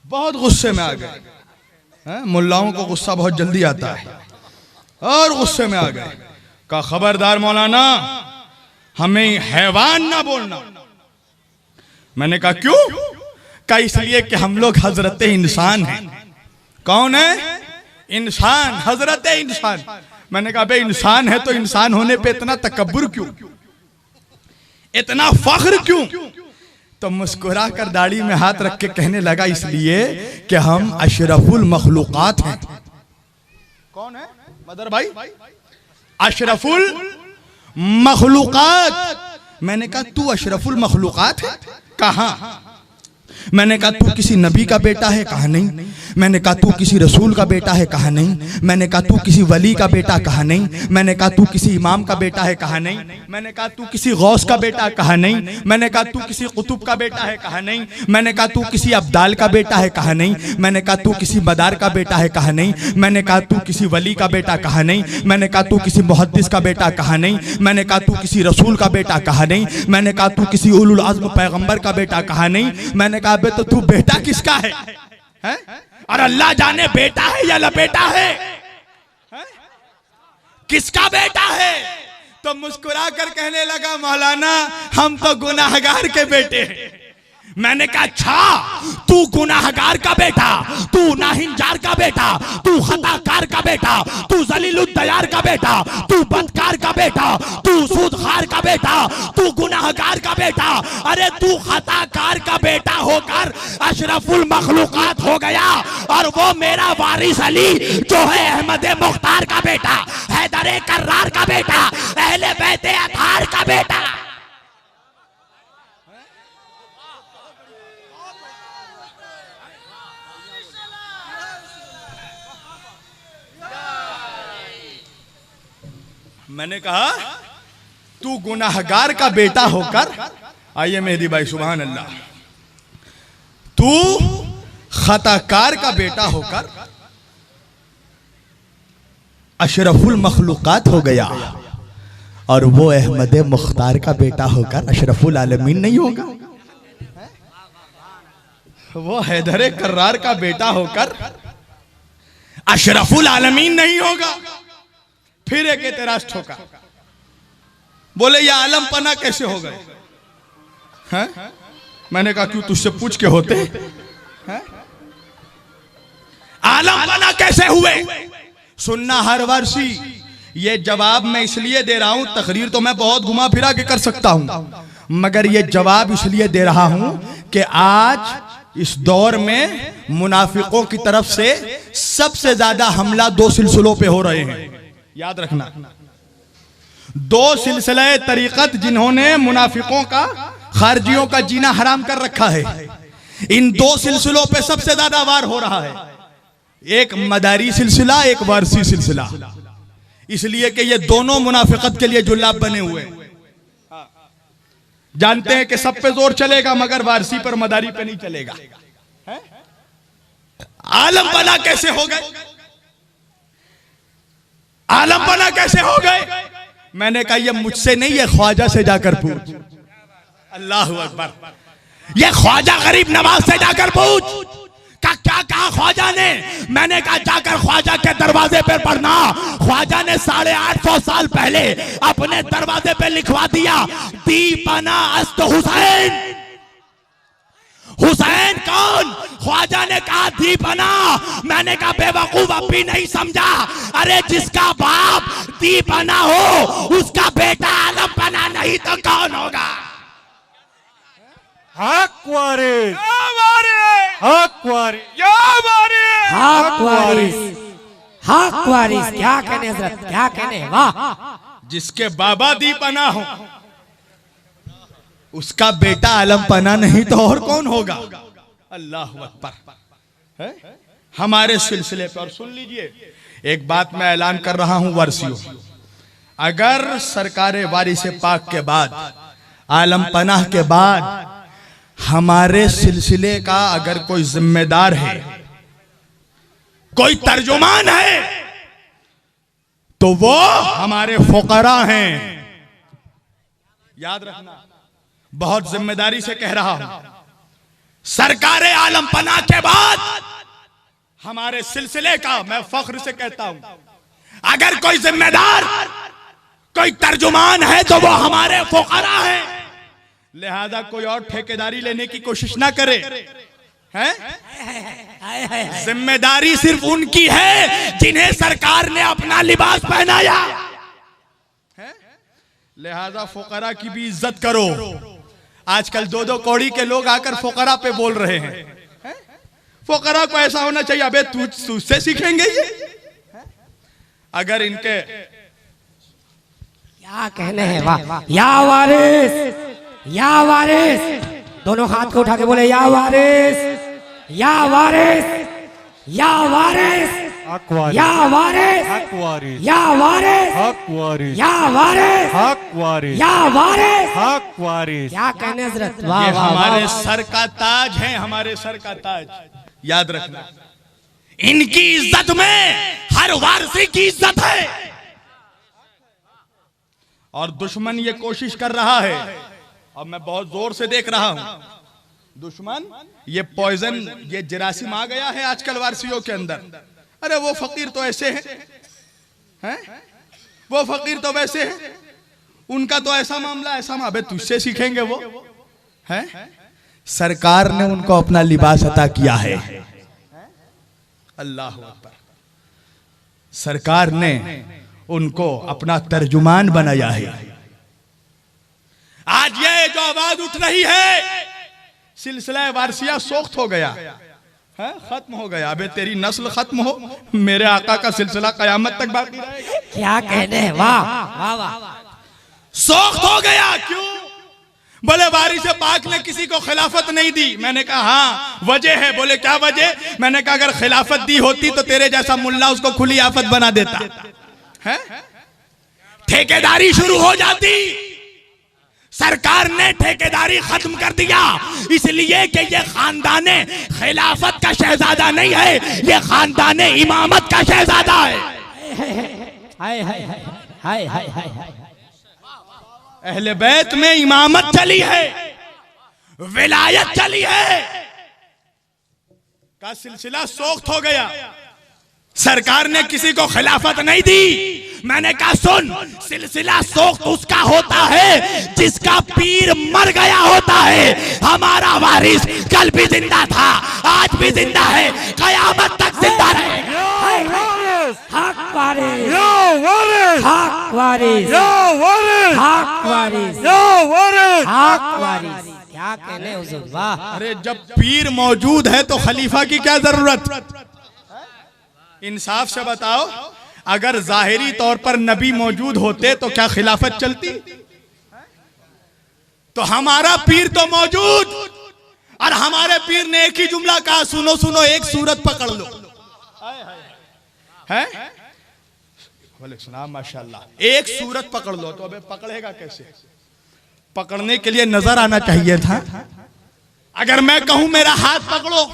बहुत गुस्से में आ गए। मुल्लाओं को गुस्सा बहुत जल्दी आता है, और गुस्से में आ गए। कहा खबरदार मौलाना, हमें हैवान ना बोलना। मैंने कहा क्यों? कहा इसलिए कि हम लोग हजरत इंसान हैं। कौन है? इंसान, हजरत इंसान। मैंने कहा बे इंसान है तो इंसान होने पे इतना तकब्बुर क्यों, इतना फख्र क्यों? तो मुस्कुरा कर दाढ़ी में हाथ रख के कहने लगा इसलिए कि हम अशरफुल मखलूकात हैं। कौन है मदर भाई? अशरफुल मखलूकात। मैंने कहा तू अशरफुल मखलूकात है? कहाँ? मैंने कहा तू किसी नबी का बेटा है? कहा नहीं। मैंने कहा तू किसी रसूल का बेटा है? कहा नहीं। मैंने कहा तू किसी वली का बेटा? कहा नहीं। मैंने कहा तू किसी इमाम का बेटा है? कहा नहीं। मैंने कहा तू किसी गौस का बेटा? कहा नहीं। मैंने कहा तू किसी कुतुब का बेटा है? कहा नहीं। मैंने कहा तू किसी अब्दाल का बेटा है? कहा नहीं। मैंने कहा तू किसी मदार का बेटा है? कहा नहीं। मैंने कहा तू किसी वली का बेटा? कहा नहीं। मैंने कहा तू किसी मुहद्दिस का बेटा? कहा नहीं। मैंने कहा तू किसी रसूल का बेटा? कहा नहीं। मैंने कहा तू किसी उलुल अज़्म पैगंबर का बेटा? कहा नहीं। मैंने कहा बे तो तू बेटा किसका है? और अल्लाह जाने बेटा है या लपेटा है? किसका बेटा है? तो मुस्कुरा कर कहने लगा मौलाना हम तो गुनाहगार के बेटे हैं। मैंने कहा अच्छा, तू गुनाहगार का बेटा, तू नाहिंजार का बेटा, तू खताकार का बेटा, तू जलीलुद्दयार का बेटा, तू बदकार का बेटा, तू सूदखार का बेटा, तू गुनाहगार का बेटा। अरे तू खताकार का बेटा होकर अशरफुल मखलूकात हो गया, और वो मेरा वारिस अली जो है अहमद मुख्तार का बेटा, हैदर कर्रार का बेटा, अहले बैते अतार का बेटा। मैंने कहा तू गुनाहगार का बेटा होकर, आइए मेहदी भाई सुभान अल्लाह, तू खताकार का बेटा होकर अशरफुल मखलूकात हो गया और वो अहमद मुख्तार का बेटा होकर अशरफुल आलमीन नहीं होगा? वो हैदर कर्रार का बेटा होकर अशरफुल आलमीन नहीं होगा? फिर एक एतराज ठोका, बोले ये आलम पना कैसे हो गए? हैं? मैंने कहा क्यों, तुझसे पूछ के होते हैं? आलम पना कैसे हुए? सुनना हर वर्षी, ये जवाब मैं इसलिए दे रहा हूं, तकरीर तो मैं बहुत घुमा फिरा के कर सकता हूं, मगर ये जवाब इसलिए दे रहा हूं कि आज इस दौर में मुनाफिकों की तरफ से सबसे ज्यादा हमला दो सिलसिलों पे हो रहे हैं। याद रखना, दो सिलसिले तरीकत जिन्होंने मुनाफिकों का, खारजियों का जीना हराम कर रखा है, इन दो सिलसिलों पे सबसे ज्यादा वार हो रहा है। एक मदारी सिलसिला, एक वारसी सिलसिला, इसलिए कि ये दोनों मुनाफिकत के लिए जुल्लाब बने हुए हैं। जानते हैं कि सब पे जोर चलेगा मगर वारसी पर, मदारी पे नहीं चलेगा। आलम बना कैसे हो गए? आलम बना कैसे हो गए? मैंने कहा ये मुझसे नहीं, ये ख्वाजा से जाकर पूछ। अल्लाह अकबर, ये ख्वाजा गरीब नवाज से जाकर पूछ। क्या कहा ख्वाजा ने? मैंने कहा जाकर ख्वाजा के दरवाजे पर पढ़ना। ख्वाजा ने 850 साल पहले अपने दरवाजे पे लिखवा दिया, दीपना अस्त हुसैन। हुसैन कौन? ख्वाजा ने कहा दीपना। मैंने कहा बेवकूफ, अब भी नहीं समझा? अरे जिसका बाप दीपना हो उसका बेटा आलम बना नहीं तो कौन होगा? हक वारिस, हक वारिस, हक वारिस, हक वारिस। क्या कहने हजरत, क्या कहने? वाह। जिसके बाबा दीपना हो उसका बेटा आलम पना नहीं तो और कौन होगा? अल्लाह अकबर। हमारे सिलसिले पर सुन लीजिए, एक बात मैं ऐलान कर रहा हूं वर्षियों, अगर सरकारे वारिस पाक के बाद, आलम पनाह के बाद हमारे सिलसिले का अगर कोई जिम्मेदार है, कोई तर्जुमान है, तो वो हमारे फुकरा हैं। याद रखना, बहुत जिम्मेदारी से कह रहा हूं, सरकार आलम पना के बाद हमारे सिलसिले का, मैं फख्र से कहता हूं, अगर कोई जिम्मेदार, कोई तर्जुमान है तो वो हमारे फुकरा हैं। लिहाजा कोई और ठेकेदारी लेने की कोशिश ना करे। हैं? जिम्मेदारी सिर्फ उनकी है जिन्हें सरकार ने अपना लिबास पहनाया। लिहाजा फुकरा की भी इज्जत करो। आजकल 2-2 कौड़ी के लोग आकर फुकरा पे बोल रहे हैं। फुकरा को ऐसा होना चाहिए, अबे तुझसे सीखेंगे ये। अगर इनके क्या कहने हैं? वाह। या वारिस, या वारिस, दोनों हाथ को उठा के बोले या वारिस, या वारिस, या वारिस, या वारिस, या वारिस, या वारिस, या वारिस। क्या कहने हजरत? ये हमारे सर का ताज है, हमारे सर का ताज। याद रखना, इनकी इज्जत में हर वारसी की इज्जत है। और दुश्मन ये कोशिश कर रहा है, और मैं बहुत जोर से देख रहा हूं, दुश्मन ये पॉइजन, ये जरासीम आ गया है आजकल वारसियों के अंदर। अरे वो फकीर तो ऐसे हैं? वो फकीर तो वैसे हैं, उनका तो ऐसा मामला, ऐसा मामला, अबे तुझसे सीखेंगे वो हैं? सरकार ने उनको अपना लिबास अता किया है। अल्लाह अकबर। सरकार ने उनको अपना तर्जुमान बनाया है। आज ये जो आवाज उठ रही है, सिलसिला वारसिया सोख्त हो गया है, खत्म हो गया। अबे तेरी नस्ल खत्म हो, मेरे आका का सिलसिला कयामत तक बाकी रहेगा। क्या कहने हैं? वाह वाह वाह। सोख्त हो गया। क्यों? बोले वारिस पाक ने किसी को खिलाफत नहीं दी। मैंने कहा हाँ वजह है। बोले क्या वजह? मैंने कहा अगर खिलाफत दी होती तो तेरे जैसा मुल्ला उसको खुली आफत बना देता है, ठेकेदारी शुरू हो जाती। सरकार ने ठेकेदारी खत्म कर दिया, इसलिए कि ये खानदाने खिलाफत का शहजादा नहीं है, ये खानदाने इमामत का शहजादा है। हाय हाय हाय हाय हाय हाय हाय। अहले बैत में इमामत चली है, विलायत चली है का सिलसिला सोख्त हो गया। सरकार ने किसी को खिलाफत नहीं दी। मैंने कहा सुन, सिलसिला सोख्त उसका होता है जिसका पीर मर गया होता है। हमारा वारिस कल भी जिंदा था, आज भी जिंदा है, कयामत तक जिंदा रहेगा। हक वारिस, हक वारिस, हक वारिस, हक वारिस। क्या कहने हुजूर, वाह। अरे जब पीर मौजूद है तो खलीफा की क्या जरूरत। इंसाफ से बताओ, अगर जाहिरी तौर पर नबी मौजूद होते तो क्या खिलाफत चलती। तो हमारा पीर तो मौजूद, और हमारे पीर ने एक ही जुमला कहा, सुनो सुनो एक सूरत पकड़ लो। है माशाल्लाह, एक सूरत पकड़ लो। तो अबे पकड़ेगा कैसे? पकड़ने के लिए नजर आना चाहिए था। अगर मैं कहूं मेरा हाथ पकड़ो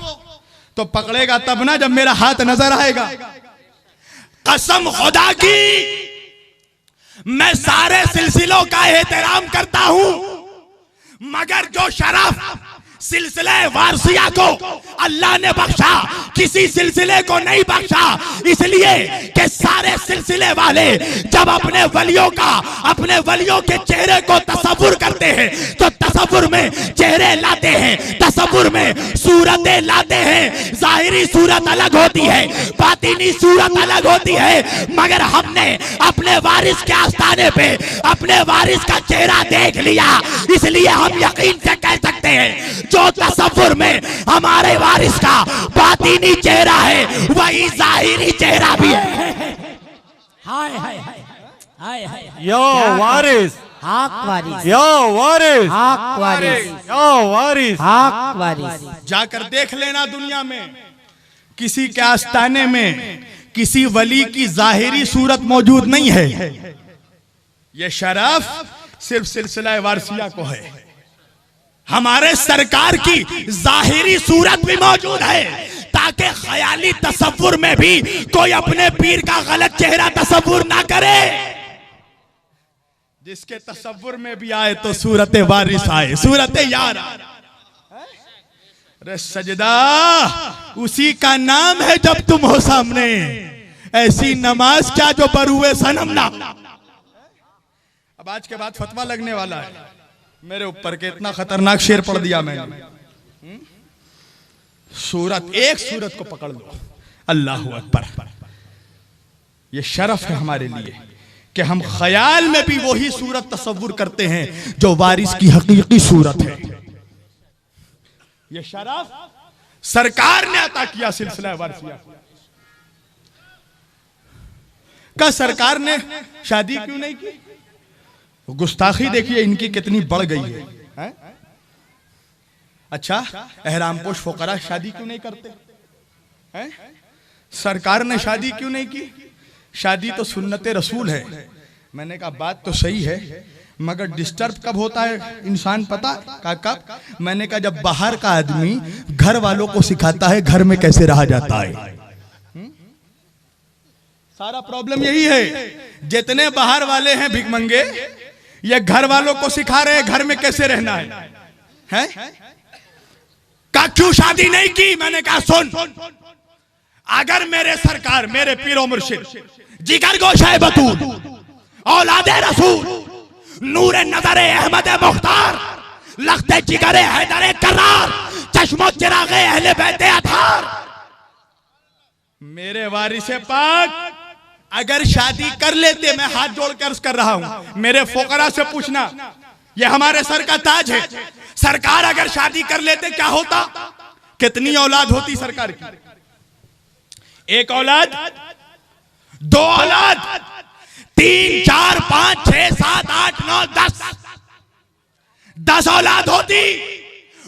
तो पकड़ेगा तब ना जब मेरा हाथ नजर आएगा। कसम खुदा की, मैं सारे सिलसिलों का एहतराम करता हूं, मगर जो शरफ सिलसिले वारसिया को अल्लाह ने बख्शा, किसी सिलसिले को नहीं बख्शा। इसलिए कि सारे सिलसिले वाले जब अपने वलियों का, अपने वलियों के चेहरे को तसव्वुर करते हैं तो तसव्वुर में चेहरे लाते हैं, तसव्वुर में सूरतें लाते हैं। जाहिरी सूरत अलग होती है, बातिनी सूरत अलग होती है। मगर हमने अपने वारिस के आस्थाने पे अपने वारिस का चेहरा देख लिया, इसलिए हम यकीन से कह सकते हैं जो तसव्वुर में हमारे वारिस का बातिनी चेहरा है वही जाहिरी चेहरा भी है। हाय हाय हाय हाय हाय। यो वारिस, हक वारिस, यो वारिस, हक वारिस, यो वारिस, हक वारिस। जाकर देख लेना दुनिया में किसी के आस्थाने में किसी वली की जाहिरी सूरत मौजूद नहीं है। यह शरफ सिर्फ सिलसिला वारसिया को है। हमारे सरकार की जाहिरी सूरत भी मौजूद है ताकि ख्याली तसव्वुर में भी कोई अपने पीर का गलत चेहरा तसव्वुर ना करे। जिसके तसव्वुर में भी आए तो सूरत वारिस आए, सूरत यार। अरे सजदा उसी का नाम है जब तुम हो सामने, ऐसी नमाज क्या जो बरुए सनम ना। अब आज के बाद फतवा लगने वाला है मेरे ऊपर के, इतना खतरनाक शेर पढ़ दिया मैंने। सूरत, एक सूरत को पकड़ लो, अल्लाह अकबर। ये शरफ है हमारे लिए कि हम ख्याल में भी वही सूरत तसव्वुर करते हैं जो वारिस की हकीकी सूरत है। ये शरफ सरकार ने अता किया सिलसिला वारसिया का। सरकार ने शादी क्यों नहीं की? गुस्ताखी देखिए इनकी कितनी बढ़ गई है। अच्छा, एहरामपोश फुकरा शादी क्यों नहीं करते हैं? सरकार ने शादी क्यों नहीं की? शादी तो सुन्नत रसूल है। मैंने कहा बात तो सही है, मगर डिस्टर्ब कब होता है इंसान पता का कब? मैंने कहा जब बाहर का आदमी घर वालों को सिखाता है घर में कैसे रहा जाता है। सारा प्रॉब्लम यही है। जितने बाहर वाले हैं भिखमंगे, ये घर वालों को सिखा रहे हैं घर में कैसे रहना है? का क्यों शादी नहीं की? मैंने कहा सुन, अगर मेरे सरकार, मेरे पीरो मुर्शिद, जिगर गोशा बतूल, औलादे रसूल, नूरे नजरे अहमद मुख्तार, लख्ते जिगरे हैदरे करार, चश्मो चिरागे अहले बैते अतार, मेरे वारिसे पाक अगर शादी कर लेते, मैं हाथ जोड़कर अर्ज कर रहा हूं, मेरे फोकरा से पूछना, ये हमारे सर का ताज है। सरकार अगर शादी कर लेते क्या होता? कितनी औलाद होती सरकार की? एक औलाद, दो औलाद, 3, 4, 5, 6, 7, 8, 9, 10 औलाद होती।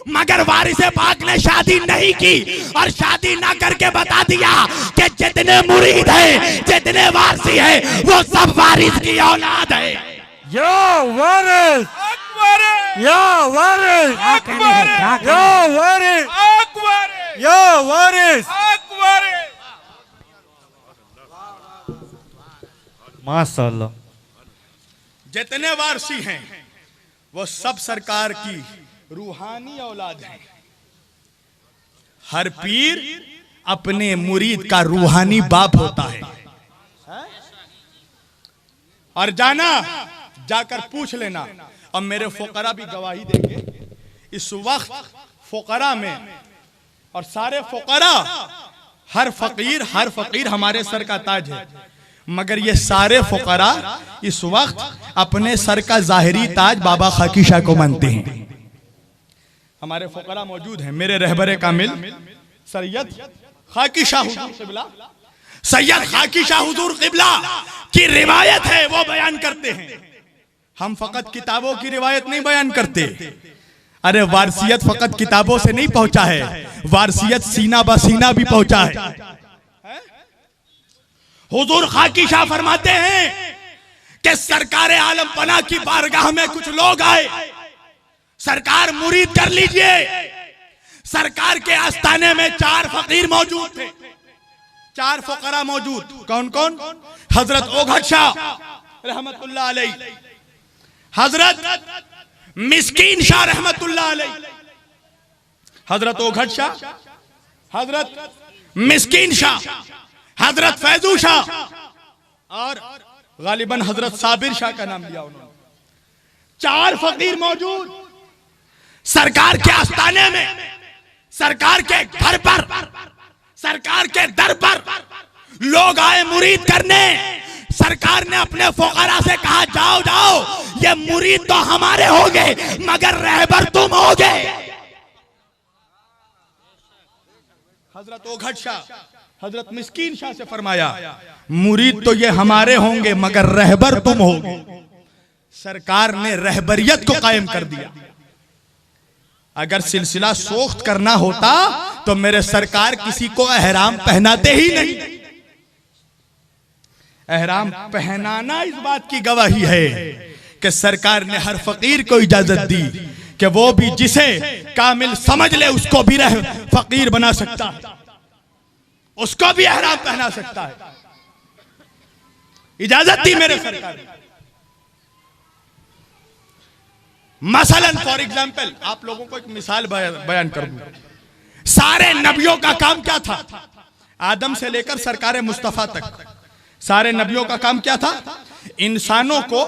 मगर वारिसे पाक ने शादी नहीं की और शादी ना करके बता दिया कि जितने मुरीद हैं, जितने वारिसी हैं, वो सब वारिस की औलाद है। यो वारिस, यो वारिस, यो वारिस, यो वारिस। माशाल्लाह। जितने वारसी हैं वो सब सरकार की रूहानी औलाद हैं। हर पीर अपने मुरीद का रूहानी बाप होता है। और जाना जाकर पूछ लेना, अब मेरे फुकरा भी गवाही देंगे, इस वक्त फुकरा में और सारे फुकरा, हर फकीर हमारे सर का ताज है, मगर ये सारे फुकरा इस वक्त अपने सर का जाहिरी ताज बाबा खाकी शाह को मानते हैं। हमारे फुकरा मौजूद हैं। मेरे रहबरे कामिल सैयद खाकी शाह हुजूर क़िबला, सैयद खाकी शाह हुजूर क़िबला की रिवायत है, वो बयान करते हैं। हम फकत किताबों की रिवायत नहीं बयान करते। अरे वारसियत फकत किताबों से नहीं पहुंचा है, वारसियत सीना बसीना भी पहुंचा है। हुजूर खाकी शाह फरमाते हैं कि सरकार आलम पना की बारगाह में कुछ लोग आए, सरकार मुरीद कर लीजिए। सरकार के आस्थाने में 4 फकीर मौजूद थे, 4 फुकरा मौजूद। कौन कौन? हजरत ओघट शाह रहमतुल्लाह अलैह, हजरत मिस्कीन शाह रहमतुल्लाह अलैह, हजरत ओघट शाह, हजरत मिस्कीन शाह, हजरत फैजू शाह और गालिबन हजरत साबिर शाह का नाम लिया उन्होंने। 4 फकीर मौजूद सरकार के आस्थाने में, सरकार के घर पर, सरकार के दर पर लोग आए मुरीद करने। सरकार ने अपने फुकरा से कहा, जाओ जाओ, ये मुरीद तो हमारे होंगे मगर रहबर तुम होगे। हजरत ओघट शाह, हजरत मिस्कीन शाह से फरमाया, मुरीद तो ये हमारे होंगे मगर रहबर तुम होगे। सरकार ने रहबरियत को कायम कर दिया। अगर सिलसिला सोख्त करना होता तो मेरे सरकार किसी को एहराम पहनाते ही नहीं। एहराम पहनाना इस बात की गवाही है कि सरकार ने हर फकीर को इजाजत दी कि वो भी जिसे कामिल समझ ले उसको भी फकीर बना सकता है, उसको भी एहराम पहना सकता है। इजाजत दी मेरे सरकार ने। मसलन फॉर एग्जाम्पल आप लोगों को एक मिसाल बयान कर दूं। सारे नबियों का काम क्या था? आदम से लेकर सरकार मुस्तफा तक सारे नबियों का काम क्या था? इंसानों को,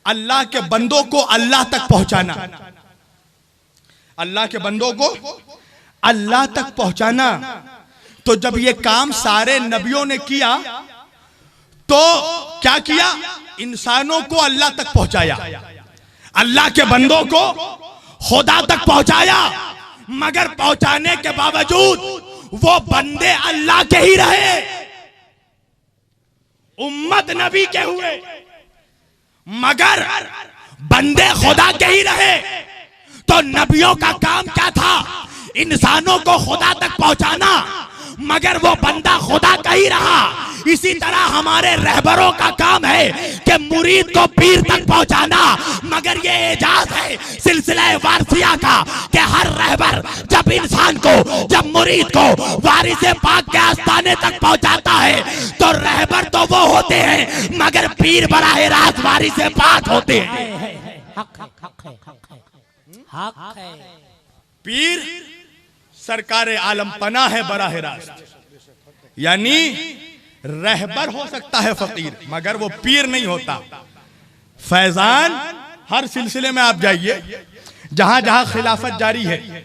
अल्लाह के बंदों को अल्लाह तक पहुंचाना, अल्लाह के बंदों को अल्लाह तक पहुंचाना। तो जब ये काम सारे नबियों ने किया तो क्या किया? इंसानों को अल्लाह तक पहुंचाया, अल्लाह के बंदों को खुदा तक पहुंचाया, मगर पहुंचाने के बावजूद वो बंदे अल्लाह के ही रहे, उम्मत नबी के हुए मगर बंदे खुदा के ही रहे। तो नबियों का काम क्या था? इंसानों को खुदा तक पहुंचाना, मगर वो बंदा खुदा का ही रहा। इसी तरह हमारे रहबरों का काम है कि मुरीद को पीर तक पहुंचाना, मगर ये एजाज है सिलसिला वारसिया का कि हर रहबर जब इंसान को, जब मुरीद को वारिसे पाक के आस्थाने तक पहुंचाता है तो रहबर तो वो होते हैं मगर पीर बराह रास्त वारिसे पाक होते हैं। पीर सरकार आलम पना है बराह रास्त, यानी रहबर हो सकता है फकीर मगर वो पीर नहीं होता। फैजान हर सिलसिले में आप जाइए, जहां जहां खिलाफत जारी है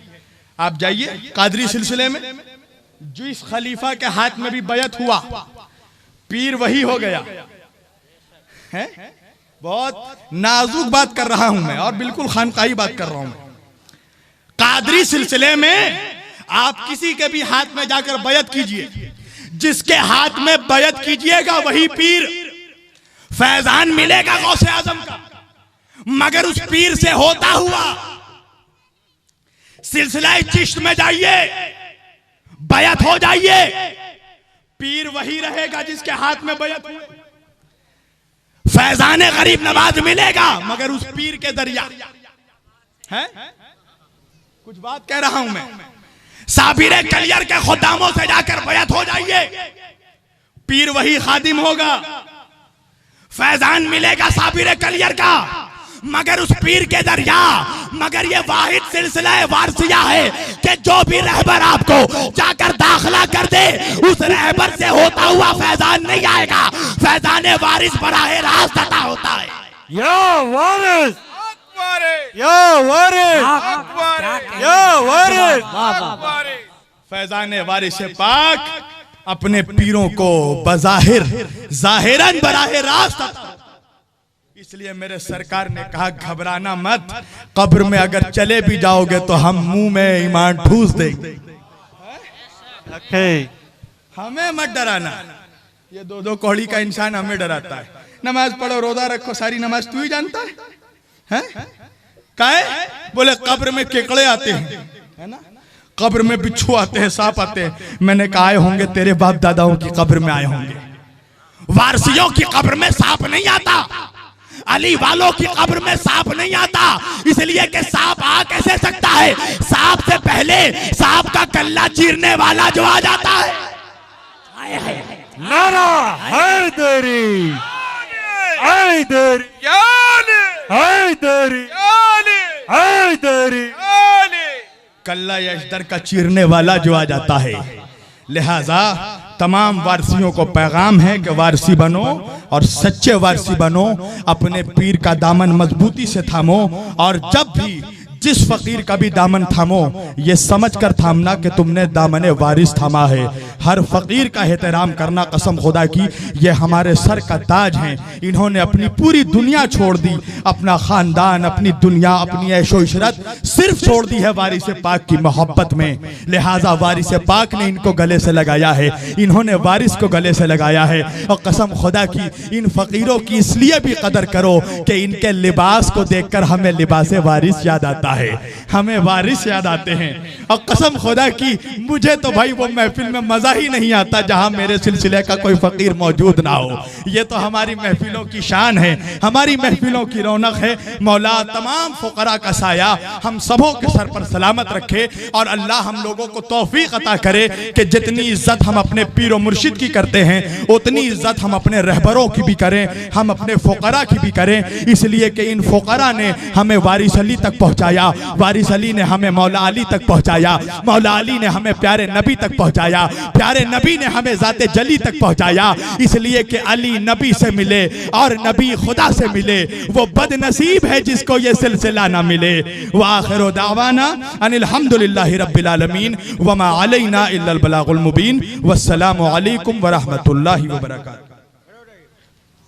आप जाइए। कादरी सिलसिले में जिस खलीफा के हाथ में भी बैत हुआ पीर वही हो गया है। बहुत नाजुक बात कर रहा हूं मैं और बिल्कुल खानकाही बात कर रहा हूं। कादरी सिलसिले में आप किसी के भी हाथ में जाकर बैत कीजिए, जिसके हाथ में बैत कीजिएगा वही पीर। फैजान मिलेगा गौसे आजम का, मगर उस पीर से होता हुआ सिलसिला चिश्त में जाइए, बैत हो जाइए, पीर वही रहेगा जिसके हाथ में बैत हुए। फैजान गरीब नवाज मिलेगा मगर उस पीर के दरिया है। कुछ बात कह रहा हूं मैं। साबिरे कलियर के खुदामों से जाकर बैत हो जाइए, पीर वही खादिम होगा। फैजान मिलेगा साबिर कलियर का, मगर उस पीर के दरिया, मगर ये वाहिद सिलसिला वारसिया है कि जो भी रहबर आपको जाकर दाखिला कर दे, उस रहबर से होता हुआ फैजान नहीं आएगा। फैजान वारिस बराहे रास्त अता होता है। या वारिस, या वारिस, या वारिस। फैजान वारिस पाक अपने पीरों को बज़ाहिर ज़ाहिरन बराहे रास्त अता, इसलिए मेरे सरकार ने कहा घबराना मत, कब्र में अगर चले भी जाओगे तो हम मुंह में ईमान ठूस देंगे, हमें मत डराना। ये दो दो कौड़ी का इंसान हमें डराता है। नमाज पढ़ो, रोजा रखो, सारी नमाज तू ही जानता है? काहे? बोले कब्र में केकड़े आते हैं, है ना, कब्र में बिच्छू आते हैं, सांप आते हैं। मैंने कहा आए होंगे तेरे बाप दादाओं की कब्र में आए होंगे, वारसियों की कब्र में सांप नहीं आता, अली वालों की कब्र में सांप नहीं आता, इसलिए कि सांप आ कैसे सकता है? सांप से पहले सांप का कल्ला चीरने वाला जो आ जाता है। नारा हैदरी, हैदरी, हैदरी, हैदरी। कल्ला यशदर का चीरने वाला जो आ जाता है। लिहाजा तमाम वारसियों को पैगाम है कि वारसी बनो और सच्चे वारसी बनो, अपने पीर का दामन मजबूती से थामो, और जब भी जिस फकीर का भी दामन थामो, ये समझ कर थामना कि तुमने दामन वारिस थामा है। हर फकीर का एहतराम करना, कसम खुदा की ये हमारे सर का ताज हैं। इन्होंने अपनी पूरी दुनिया छोड़ दी, अपना खानदान, अपनी दुनिया, अपनी ऐशो इशरत सिर्फ छोड़ दी है वारिस पाक की मोहब्बत में। लिहाजा वारिस पाक ने इनको गले से लगाया है, इन्होंने वारिस को गले से लगाया है। और कसम खुदा की इन फकीरों की इसलिए भी कदर करो कि इनके लिबास को देखकर हमें लिबास वारिस याद आता है, हमें वारिस याद आते हैं। और कसम खुदा की मुझे तो भाई वो महफिल में मजा ही नहीं आता जहां मेरे सिलसिले का कोई फकीर मौजूद ना हो। ये तो हमारी महफिलों की शान है, हमारी महफिलों की रौनक है। मौला तमाम फुकरा का साया हम सबों के सर पर सलामत रखे, और अल्लाह हम लोगों को तौफीक अता करे कि जितनी इज्जत हम अपने पीर और मुर्शिद की करते हैं, उतनी इज्जत हम अपने रहबरों की भी करें, हम अपने फुकरा की भी करें। इसलिए कि इन फुकरा ने हमें वारिस अली तक पहुंचाया, वारिस अली ने हमें मौला अली तक पहुंचाया, मौला अली ने हमें प्यारे नबी तक पहुंचाया, प्यारे नबी ने हमें ज़ाते जली तक पहुंचाया। इसलिए कि अली नबी से मिले और नबी खुदा से मिले, वो बदनसीब है जिसको ये सिलसिला ना मिले। व आखिरु दावाना अनिल हम्दुलिल्लाहि रब्बिल आलमीन व मा अलैना इल्लल बलागुल मुबीन। वस्सलामु अलैकुम व रहमतुल्लाहि व बरकातुहू।